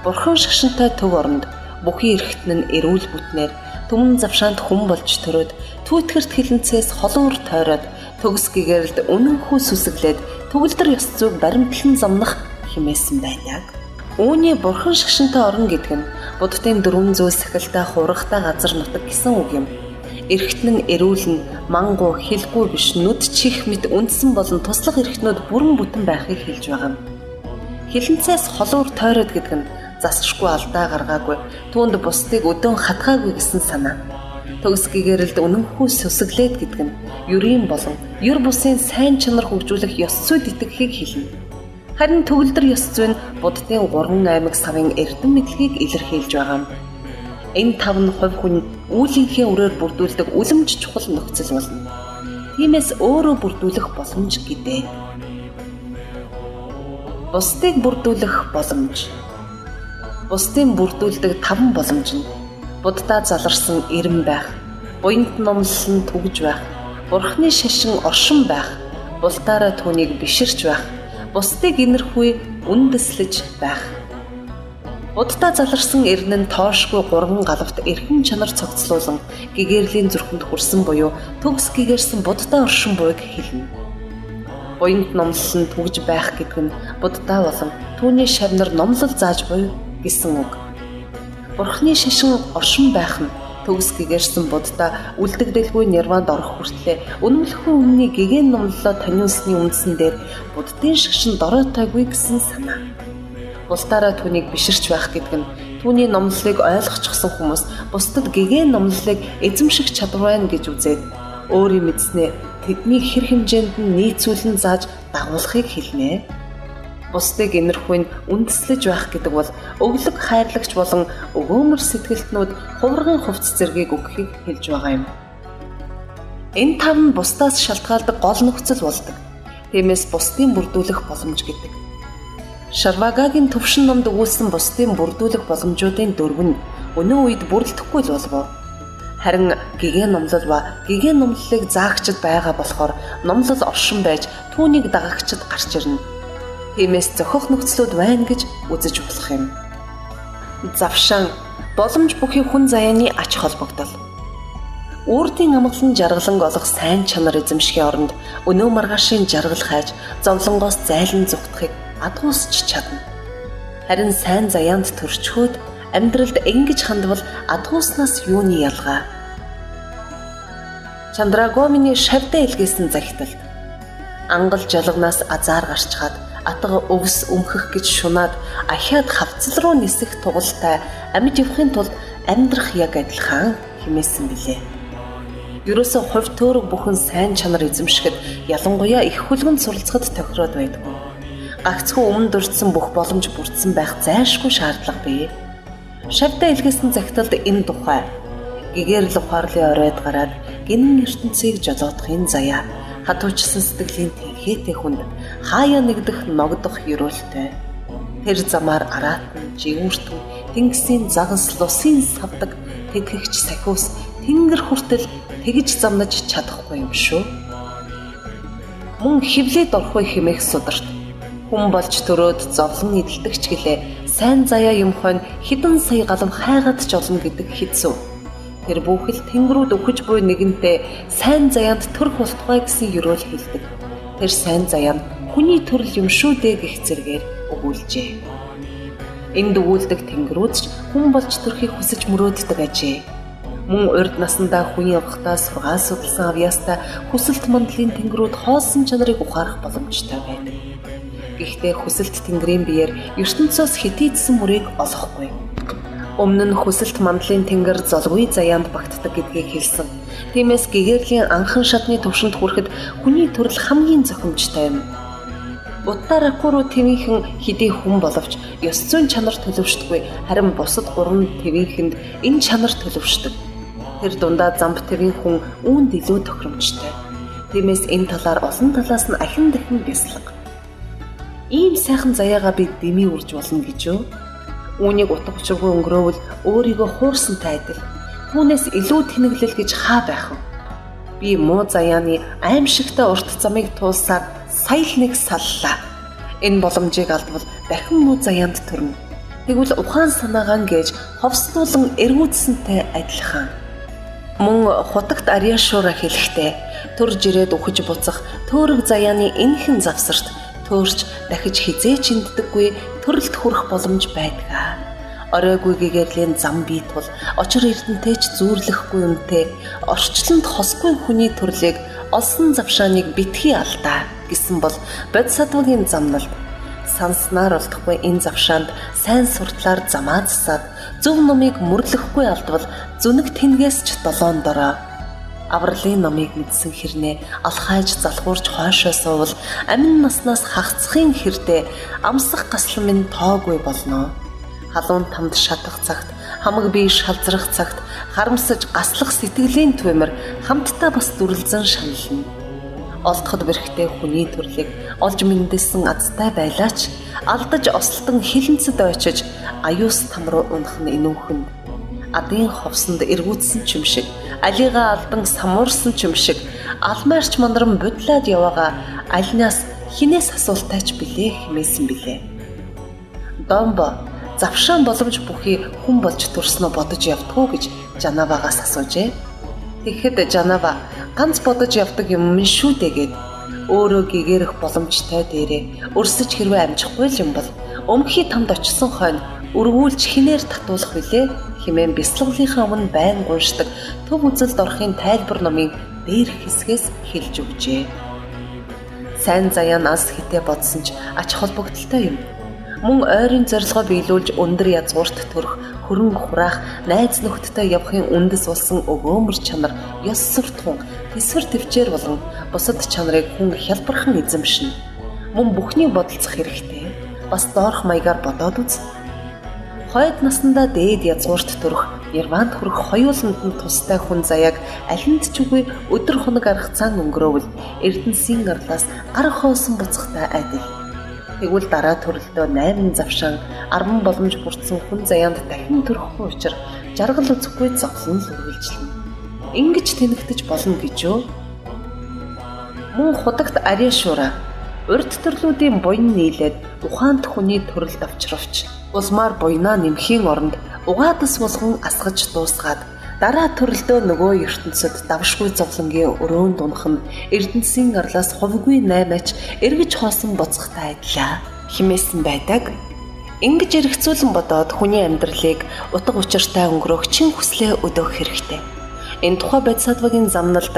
Бурхан шашинтай төв оронд бүхий эрхтэн нь эрүүл бүтнээр түмэн завшаанд хүн болж төрөөд түүтгэрт хилэнцээс холуур тойроод төгс гэгэрэлд үнэнхүү сүсэглээд төгөлдөр ёс зүйг баримтлан замнах хэмээсэн байдаг. Үүний Бурхан шашинтай орон гэдэг нь Буддын 4 зүйл сахилтай хурагтай газар нутаг гэсэн үг юм. Эрхтэн нь эрүүл нь мангу хэлгүй биш нүд чих мэд үндсэн болон туслах эрхтнүүд бүрэн бүтэн байхыг хэлж байгаа юм. Хилэнцээс холуур тойроод гэдэг нь засшгүй алдаа гаргаагүй түүнд бусдыг өдөөн хатгаагүй гэсэн санаа. Төгс гэгэрэлд үнэнхүү сүсэглээд гэдэг нь ерийн болон ер бусын сайн чанар хөгжүүлэх ёс зүйд итгэхийг хэлнэ. Харин төгөлдөр ёс зүй нь Буддын 3 аймаг савын эрдэм мэдлэгийг илэрхийлж байгаа юм. Энэ 5 нь хувь хүн үүлийнхээ үрээр бүрдүүлдэг үлэмж чухал нөхцөл болно. Тиймээс өөрөө бүрдүүлэх боломж гэдэг. Бусдыг бүрдүүлэх боломж. Бусдын бүрдүүлдэг 5 боломж нь Буддаа заларсан эрэм байх, буянт номлол нь түгж байх, Бурхны шашин оршин байх, бултаараа түүнийг биширч байх, бусдыг инэрхүй үндэслэж байх. Буддаа заларсан эрдэн нь тоошгүй 3 галавт эрхэм чанар цогцлуулан гэгэрлийн зүрхэнд хүрсэн буюу төгс гэгэрсэн Буддаа оршин буйг хэлнэ. Буянт номлол нь түгж байх гэдэг нь Буддаа болон түүний шавнар номлол зааж буй гэсэн үг. Бурхны шашин оршин байх нь төгс гэгэрсэн Буддаа үлдэгдэлгүй нирванд орох хүртлээр үнэмлэхүй өмнөний гэгэн номлолоо таниусны үндсэн дээр Буддын шашин дороотойгүй гэсэн санаа. Бултаараа түүнийг биширч байх гэдэг нь түүний номлолыг ойлгочихсон хүмүүс бусдад гэгэн номлолыг эзэмших чадвар байна гэж үзээд өөрийн мэдснээ тэдний хэр хэмжээнд нь нийцүүлэн зааж дагуулахыг хэлнэ. Бусдыг инэрхүйн үндэслэж байх гэдэг бол өглөг хайрлагч болон өгөөмөр сэтгэлтнүүд хувиргын хувцс зэргийг өгөхийг хэлж байгаа юм. Энэ 5 нь бусдаас шалтгаалдаг гол нөхцөл болдог. Тиймээс бусдын бүрдүүлэх боломж гэдэг. Шарвагагийн төвшин номд өгүүлсэн бусдын бүрдүүлэх боломжуудын 4 нь өнөө үед бүрэлдэхгүй л болов. Харин гэгэн номлол ба гэгэн номлолыг заагчд байгаа болохоор номлол оршин байж түүнийг дагагчд гарч ирнэ. Тиймээс зохих нөхцлүүд байна гэж үзэж болох юм. Завшаан боломж бүхий хүн заяаны ач холбогдол. Үрдийн амгалан жаргалан олох сайн чанар эзэмшихээ оронд өнөө маргаашийн жаргал хайж зовлонгоос зайлан зүгтхийг адуусч чадна. Харин сайн заяанд төрчхөөд амьдралд ингэж хандвал адууснаас юуны ялгаа? Чандрагомины шавьтай илгээсэн загталд ангал жалганаас азар гарч хаад атга өвс өмхөх гэж шунаад ахиад хавцал руу нисэх тугалтай амьд явахын тулд амьдрах яг адилхан хэмээсэн билээ. Ерөөсөө хувь төөрөг бүхэн сайн чанар эзэмшихэд ялангуяа их хүлгэн суралцахад тохироод байдаг. Гагцхүү өмнө дурдсан бүх боломж бүрдсэн байх зайлшгүй шаардлага бий. Шавьтай илгээсэн загталд энэ тухай гэгэрэл ухаарлын оройд гараад гинэн ертөнцийг жолоодохын заяа хатуучсан сэтгэлийн тэнхээтэй хүнд хаяа нэгдэх ногдох ёроолтой. Тэр замаар араатан жигүүртэн тэнгисийн загас лусын савдаг тэтгэгч сахиус тэнгэр хүртэл тэгж замнаж чадахгүй юм шүү. Мөн хевлээд орхгүй хэмээх сударт хүн болж төрөөд зовлон эдэлдэгч гэлээ сайн заяа юм хойно хідэн сая галав хайгаад ч олно гэдэг хэцүү. Тэр бүхэл тэнгэрүүд өгч буй нэгэнтээ сайн заяанд төрөх болтугай гэсэн ёроол хэлдэг. Тэр сайн заяа нь хүний төрөл юм шүү дээ гэх зэргээр өгүүлжээ. Энд өгүүлдэг тэнгэрүүд ч хүн болж төрхийг хүсэж мөрөөддөг ажээ. Мөн урд насандаа хүн явахдаа сургаал судалсан авьяастай хүсэлт мандлын тэнгэрүүд хоосон чанарыг ухаарах боломжтой байдаг. Гэхдээ хүсэлт тэнгэрийн биеэр ертөнцөөс хэтийдсэн мөрийг олохгүй. Өмнө нь хүсэлт мандлын тэнгэр золгүй заяанд багтдаг гэдгийг хэлсэн. Тиймээс гэгэрлийн анхан шатны төвшөнд хүрэхэд хүний төрөл хамгийн зохимжтой юм. Уттараку руу тэмийнхэн хэдий хүн боловч ёс зүйн чанар төлөвшдөггүй, харин бусад гурван тэмийнхэнд энэ чанар төлөвшдөг. Тэр дундаа замб тэмийн хүн үүнд илүү тохиромжтой. Тиймээс энэ талаар олон талаас нь ахин дахин бясалга. Ийм сайхан заяагаа би дэмий үрж болно гэж юу? Үүнийг утга учиргүй өнгөрөөвөл өөрийгөө хуурсантай адил. Түүнээс илүү тэнэглэл гэж хаа байх вэ? Би муу заяаны аимшигтай урт замыг туулсаар сая л нэг саллаа. Энэ боломжийг алдвал дахин муу заяанд төрнө. Тэгвэл ухаан санаагаан гэж ховсдуулан эргүүдсэнтэй адилхан. Мөн хутагт Ариашуура хэлэхдээ төр жирээд үхэж буцах төөрөг заяаны энэхэн завсарт төөрч дахиж хизээч энддэггүй төрөлд хүрэх боломж байдаг. Оройгүй гэгэрлийн зам бий тул очир эрдэнтэйч зүүрлэхгүй юмтэй орчлонд хосгүй хүний төрлийг олсон завшааныг битгий алдаа гэсэн бол бодисатвагийн замналд санснаар олдохгүй энэ завшаанд сайн суртлаар замаа засаад зөв номыг мөрлөхгүй алдвал зүнэг тэнгээс ч 7 дорой. Авралын номыг мэдсэн хэрнээ алхайж залхуурч хойшоо суувал амин наснаас хагцхын хэрдээ амсах гаслан минь тоогүй болно. Халуун тамд шатах цагт, хамаг бие шалзрах цагт харамсаж гаслах сэтгэлийн түвэмэр хамтдаа бас дүрлзэн шанална. Олдоход бэрхтээ хүний төрлийг олж мэндэлсэн азтай байлаач алдаж ослтон хилэнцэд ойчиж аюус там руу унах нь инүүхэн. Адын ховсонд эргүүдсэн ч юм шиг, алигаа алдан самуурсан ч юм шиг алмаарч мандран бодлоод яваага альнаас хинээс асуултайч билээ хэмээсэн билээ. Домбо завшаан боломж бүхий хүн болж төрснө бодож явдгуу гэж Жанавагаас асуужээ. Тэгэхэд Жанава ганц бодож явдаг юм шүү дээгээд өөрөө гэгэрэх боломжтой дээрээ өрсөж хэрвээ амжихгүй юм бол өмхий тамд очсон хойно өргүүлж хинээр татуулах билээ хэмээн бясалгалынхаа өмнө байн уншдаг төв үзэлд орохын тайлбар номын дээр хэсгээс хэлж өгчээ. Сайн заяанаас хитэ бодсон ч ач холбогдолтой юм. Мөн ойрын зорилгоо биелүүлж өндөр язгуурт төрөх хөрөн хураах найз нөхдөдтэй явахын үндэс болсон өгөөмөр чанар ёс суртахуун тэсвэр төвчээр болон бусад чанарыг хүн хялбархан эзэмшнэ. Мөн бүхний бодолцох хэрэгтэй. Бас доорх маягаар бодоод үз. Хойд наснда дээд язгуурт төрөх нирванд хүрэх хоёуланд нь тустай хүн заяаг алинд ч үгүй өдөр хоног аргацаан өнгөрөөвөл эрдэнсийн гарлаас гар хоосон буцахтай адил. Тэгвэл дараа төрөлтөө 8 завшаан 10 боломж бүрдсэн хүн заяанд дахин төрөхгүй учраас жаргал үзэхгүй зовлон л үргэлжлэнэ. Ингэж тэнэгтэж болно гэж юу? Мөн хутагт Ариашуура урд төрлүүдийн буян нийлээд ухаант хүний төрөлд авчравч улмаар буйнаа нэмхийн оронд угаадас болгон асгаж дуусгаад дараа төрөлдөө нөгөө ертөнцид давшгүй зовлонгийн өрөөнд унах нь эрдэнсийн гарлаас хувьгүй наймаач эргэж хоосон буцахтай адилаа хэмээсэн байдаг. Ингэж эргцүүлэн бодоод хүний амьдралыг утга учиртай өнгөрөх чин хүслээ өдөөх хэрэгтэй. Энэ тухай бодисатвагийн замналд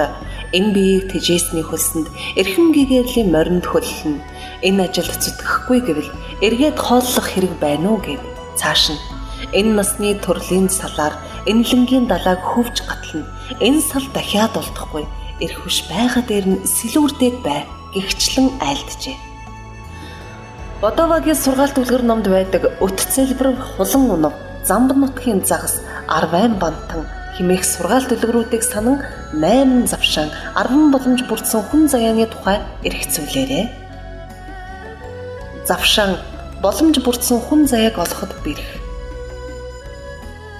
энэ биеийг тэжээсний хөлсөнд эрхэм гэгэрлийн моринд хөллөн энэ ажилд зүтгэхгүй гэвэл эргээд хооллох хэрэг байна уу гэв цааш нь энэ насны төрлийн салаар энэлэнгийн далайг хөвж гатлана. Энэ сал дахиад олдохгүй эрхвш байгаа дээр нь сэлүүрдээд бай гихчлэн айлджээ. Бодовагийн сургаалт үлгэр номд байдаг өт цэлбэр хулан унав замб нутгийн загас 40 бантан химээх сургаалт үлгэрүүдийг санан 8 завшаан 10 боломж бүрдсэн хүн заяаны тухай эргэцүүлээрэй. Завшаан боломж бүрдсэн хүн заяаг олоход бэрх.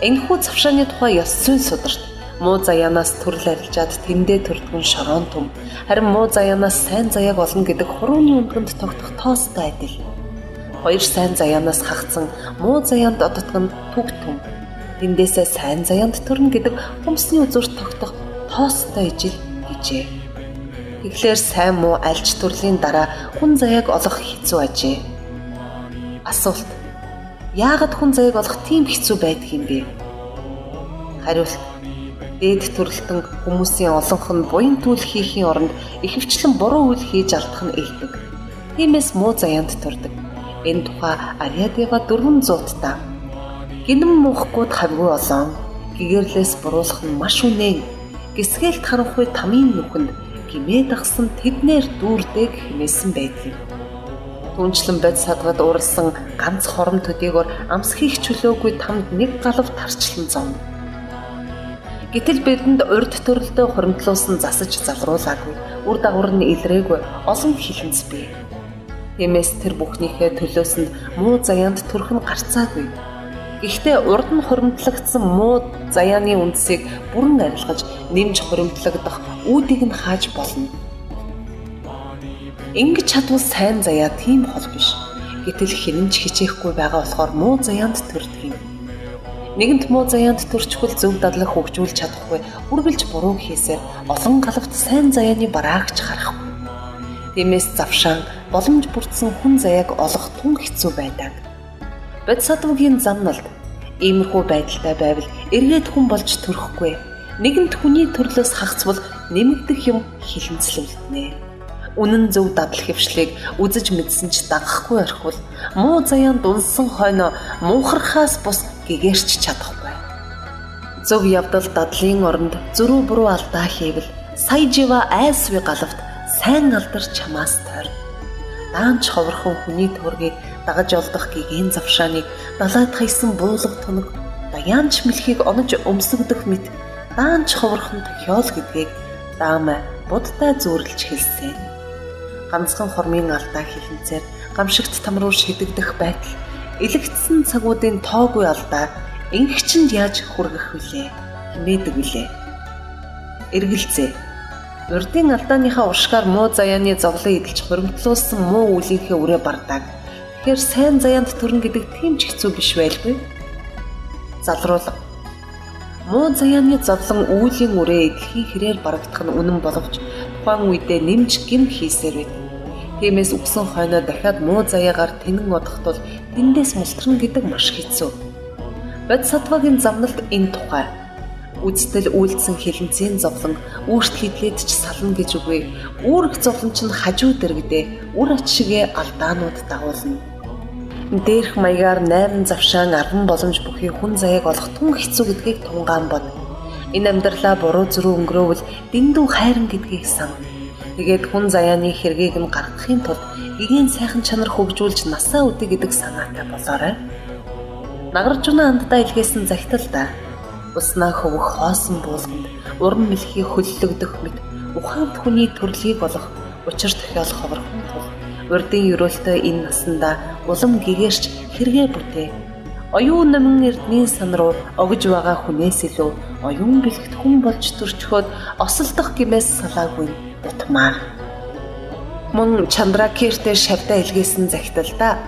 Энэхүү завшааны тухай ёс зүйн сударт муу заяанаас төрөл арилжаад тэндээ төрдгөн шорон түм харин муу заяанаас сайн заяаг олно гэдэг хурууны үндгэнд тогтох тоостой адил. Хоёр сайн заяанаас хагцсан муу заяанд одотгон түг түм тэндээсээ сайн заяанд төрнө гэдэг хүмсний үзүүрт тогтох тоостой ижил гэжээ. Тэгэхээр сайн муу альж төрлийн дараа хүн заяаг олох хэцүү ажээ. Асуулт: яагаад хүн заяаг олох тийм хэцүү байдаг юм бэ? Хариулт: дээд төрөлтөн хүмүүсийн олонх нь буян түүл хийхийн оронд ихэвчлэн буруу үйл хийж алдах нь илдэг. Тиймээс муу заяанд төрдөг. Энэ тухай Ариадева 400 та. Гинэн муухгүйд хавгүй олон гэгэрлээс буруулах нь маш үнэн. Гисгэлт харанхуй тамийн нүхэнд гимээ дагсан тэднэр дүүрдэг хэмээсэн байдаг. Түүнчлэн бод садвад уралсан ганц хором төдийгөр амс хийх чөлөөгүй тамд нэг галав тарчлан зовно. Гэтэл бидэнд урд төрөлдөө хуримтлуулсан засаж залруулаагүй, үр дагавар нь илрээгүй олон хилэнц бий. Тиймээс тэр бүхнийхээ төлөөсөнд муу заяанд төрөх нь гарцаагүй. Гэхдээ урд нь хуримтлагдсан муу заяаны үндсийг бүрэн арилгаж нэмж хуримтлагдах үүдийг нь хааж болно. Ингэж чадвал сайн заяа тийм хол биш. Гэтэл хинэн ч хичээхгүй байгаа болохоор муу заяанд төрдөг юм. Нэгэнт муу заяанд төрчихвөл зөв дадлаг хөгжүүлж чадахгүй, үргэлж буруу хийсээр олон галавт сайн заяаны бараагч харахгүй. Тиймээс завшаан боломж бүрдсэн хүн заяаг олох тун хэцүү байдаг. Бодисаттвагийн замналд иймэрхүү байдалтай байвал эргээд хүн болж төрөхгүй. Нэгэнт хүний төрлөөс хагацвал нэмэгдэх юм хилэнцлүүлнэ. Үнэн зөв дадал хөвшлийг үзэж мэдсэн ч дагахгүй орхивол муу заяанд унсан хойноо муухархаас бус гэгэрч чадахгүй. Зөв явдал дадлын оронд зөрүү буруу алдаа хийвэл сая жива айсви галавт сайн алдар чамаас тойр. Даанч ховорхон хүний төргийг дагаж олдох гэгэн завшааныг далайд хайсан буулга тунаг даяанч мэлхийг онож өмсгдөх мэт даанч ховорхон тохиол гэдгийг даамай будтай зөөрлж хэлсэн. Ганцхан хормын алдаа хилэнцээр гамшигт там руу шидэгдэх байтал элэгдсэн цагуудын тоогүй алдаа ингчэнд яаж хүргэх вүлээ хэмээдэг вүлээ. Эргэлзээ. Урдын алдааныхаа уршгаар муу заяаны зовлон эдэлж хуримтлуулсан муу үлийнхээ үрээ бардаг. Тэгэхээр сайн заяанд төрнө гэдэг тийм ч хэцүү биш байлгүй. Залруулга. Муу заяаны зовлон үүлийн үрээ эдлэхийн хэрээр барагдах нь үнэн боловч тухайн үедээ нэмж гим хийсээр байд. Тиймээс үгсэн хойноо дахиад муу заяагаар тэнэн одох тул тэндээс мултрна гэдэг маш хэцүү. Бодисаттвагийн замналд энэ тухай үздэл үйлдсэн хилэнцэн зовлон үүрт хидлээд ч сална гэж үгүй. Үүрх зовлон ч хажуу дэргэдээ үр ач шигээ алдаанууд дагуулна. Дээрх маягаар 8 завшаан 10 боломж бүхий хүн заяаг олох тун хэцүү гэдгийг тунгаан бод. Энэ амьдралаа буруу зөрүү өнгөрөөвөл дэндүү хайран гэдгийг сан. Тэгээд хүн заяаны хэргийг нь гаргахын тулд эгийн сайхан чанар хөгжүүлж насаа үдэ гэдэг санаатай болоорой. Нагарч унаа амтдаа илгээсэн загталда уснаа хөвөх хоосон буулганд уран мэлхий хөллөгдөх мэт ухаант хүний төрлийг олох учир тохиол ховорхон тул урдын өрөөлтөө энэ насандаа улам гэгэрч хэрэгэ бүтээ. Оюун номын эрдмийн сан руу огж байгаа хүнээс илүү оюун бэлэгт хүн болж төрчхөд осолдох гимээс салаагүй утмаар. Мөн Чандракиртээ шавьдаа илгээсэн загталда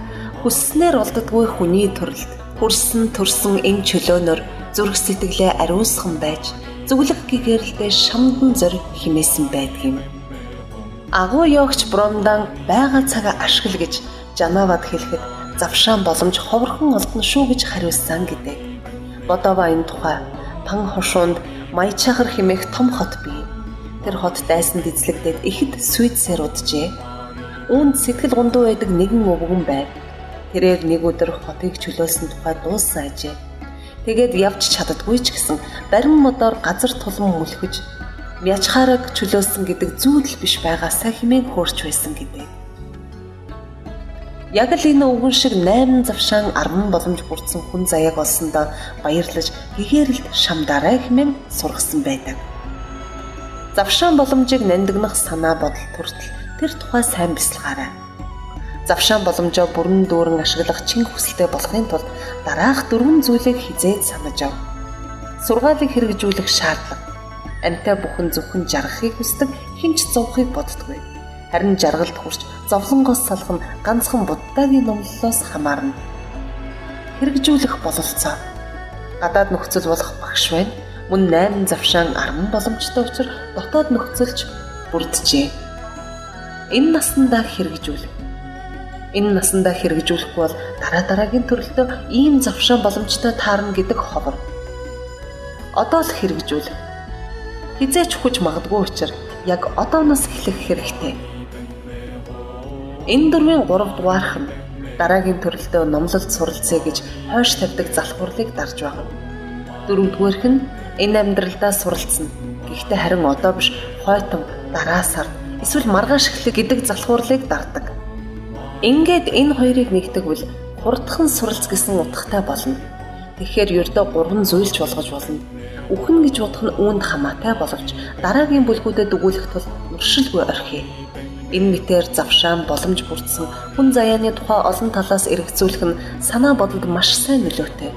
хүсснээр олддгүй хүний төрөлд хөрсөн төрсөн энэ чөлөөнөр зүрх сэтгэлээ ариусхан байж зүглэг гэгэрэлтэй шамдан зөр химээсэн байдгийм. Агуу ёогч Бромдан байгаа цагаа ашиглаж Жанавад хэлэхэд завшаан боломж ховорхон олдно шүү гэж хариулсан гэдэг. Бодова энэ тухай Пан хошуунд Майчахар хэмээх том хот бий. Тэр хот дайсанд эзлэгдээд ихэд Свицээр уджээ. Үүнд сэтгэл гундуу байдаг нэгэн өвгөн байв. Тэрээр нэг өдөр хотыг чөлөөлсөн тухай дууссан ажээ. Тэгээд явж чаддаггүй ч гэсэн барин модоор газар тулан мөлхөж Мячхараг чөлөөлсөн гэдэг зүйл биш байгаасаа хэмээн хөөрч байсан гэдэг. Яг л энэ өвгөн шиг 8 завшаан 10 боломж бүрдсэн хүн заяаг олсондоо баярлаж гэгэрэлд шамдаарай хэмээн сургасан байдаг. Завшаан боломжийг нандинах санаа бодол төртөл тэр тухай сайн бясалгаарай. Завшаан боломжоо бүрэн дүүрэн ашиглах чин хүсэлтэй болохын тулд дараах 4 зүйлийг хизээд санаж ав. Сургаалыг хэрэгжүүлэх шаардлага. Амьтаа бүхэн зөвхөн жаргахыг хүсдэг, хинч зовхыг боддоггүй. Харин жаргалд хүрч зовлонгоос салах нь ганцхан буддагийн номлолоос хамаарна. Хэрэгжүүлэх бололцоо. Гадаад нөхцөл болох багш байна. Мөн 8 завшаан 10 боломжтой учраас дотоод нөхцөлч бүрджээ. Энэ насандаа хэрэгжүүлэх. Энэ насандаа хэрэгжүүлэхгүй бол дараагийн төрөлтөө ийм завшаан боломжтой таарна гэдэг ховор. Одоо л хэрэгжүүл. Хизээч хүч магадгүй учраас яг одооноос эхлэх хэрэгтэй. Энэ дөрвийн 3 дугаарх нь дараагийн төрөлтөө номлолд суралцъя гэж хойш тавьдаг залхуурлыг дарж байгаа. 4-дүгээрх нь энэ амьдралдаа суралцна. Гэхдээ харин одоо биш, хойтон дараа сард эсвэл маргааш эхлэх гэдэг залхуурлыг дардаг. Ингээд энэ хоёрыг нэгтгэвэл хурдхан суралц гэсэн утгатай болно. Тэгэхээр ердөө 3 зүйлч болгож болно. Үхэн гэж бодох нь үүнд хамаатай боловч дараагийн бүлгүүдэд өгүүлэх тул уршилгүй орхив. Энэ мэтээр завшаан боломж бүрдсэн хүн заяаны тухай олон талаас эргэцүүлэх нь санаа бодолд маш сайн нөлөөтэй.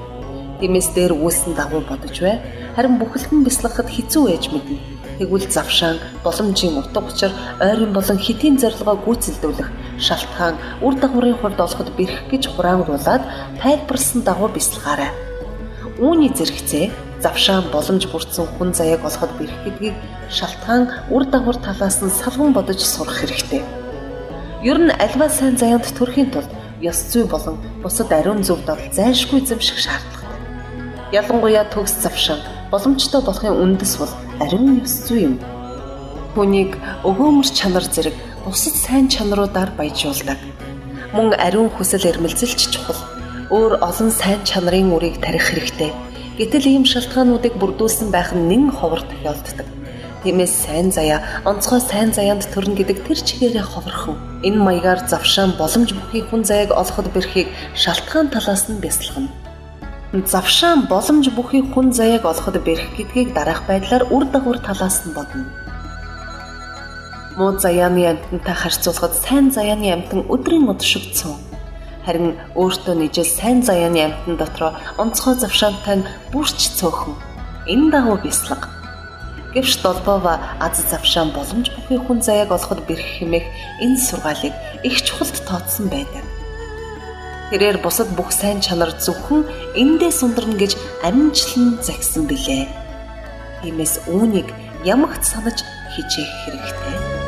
Тиймээс дээр үүсэн дагуу бодож бай. Харин бүхэлдэн бясалгахад хэцүү ээж мэднэ. Тэгвэл завшаан боломжийн утга учир ойрын болон хэтийн зорилгоо гүйцэлдүүлэх шалтгаан үр дагаврын хувьд олоход бэрх гэж хураангуулад тайлбарласан дагуу бясалгаарай. Үүний зэрэгцээ завшаан боломж бүрдсэн хүн заяаг олоход бэрх гэдгийг шалтгаан үр дагавар талаас нь салган бодож сурах хэрэгтэй. Ер нь альва сайн заяанд төрөхийн тулд ёс зүй болон бусад ариун зөвд бол зайлшгүй эзэмших шаардлагатай. Ялангуяа төгс завшаан боломжтой болохын үндэс бол ариун ёс зүй юм. Хүнийг өгөөмөр чанар зэрэг бусад сайн чанаруудаар баяжуулдаг. Мөн ариун хүсэл эрмэлзэлч чухал. Өөр олон сайн чанарын үрийг тарих хэрэгтэй. Гэтэл ийм шалтгаануудыг бүрдүүлсэн байх нь нэн ховор тохиолддог. Тиймээс сайн заяа онцгой сайн заяанд төрнө гэдэг тэр чигээрээ ховорхон. Энэ маягаар завшаан боломж бүхий хүн заяаг олоход бэрхийг шалтгаан талаас нь бясалгана. Завшаан боломж бүхий хүн заяаг олоход бэрх гэдгийг дараах байдлаар үр дагавар талаас нь бодно. Муу заяаны амьтантай харьцуулахад сайн заяаны амьтан өдрийн мод шиг цөөн. Харин өөртөө нийжэл сайн заяаны амьтан дотроо онцгой завшаантай нь бүрч цөөхөн. Энэ дагуу бяцлага. Гэвч долбоова аз завшаан боломж бүхий хүн заяаг олоход бэрх хэмээх энэ сургаалыг их чухалд тооцсон байдаг. Тэрээр бусад бүх сайн чанар зөвхөн эндээ сундарна гэж амжилтлан загсан билээ. Тиймээс үүнийг ямагт санаж хичээх хэрэгтэй.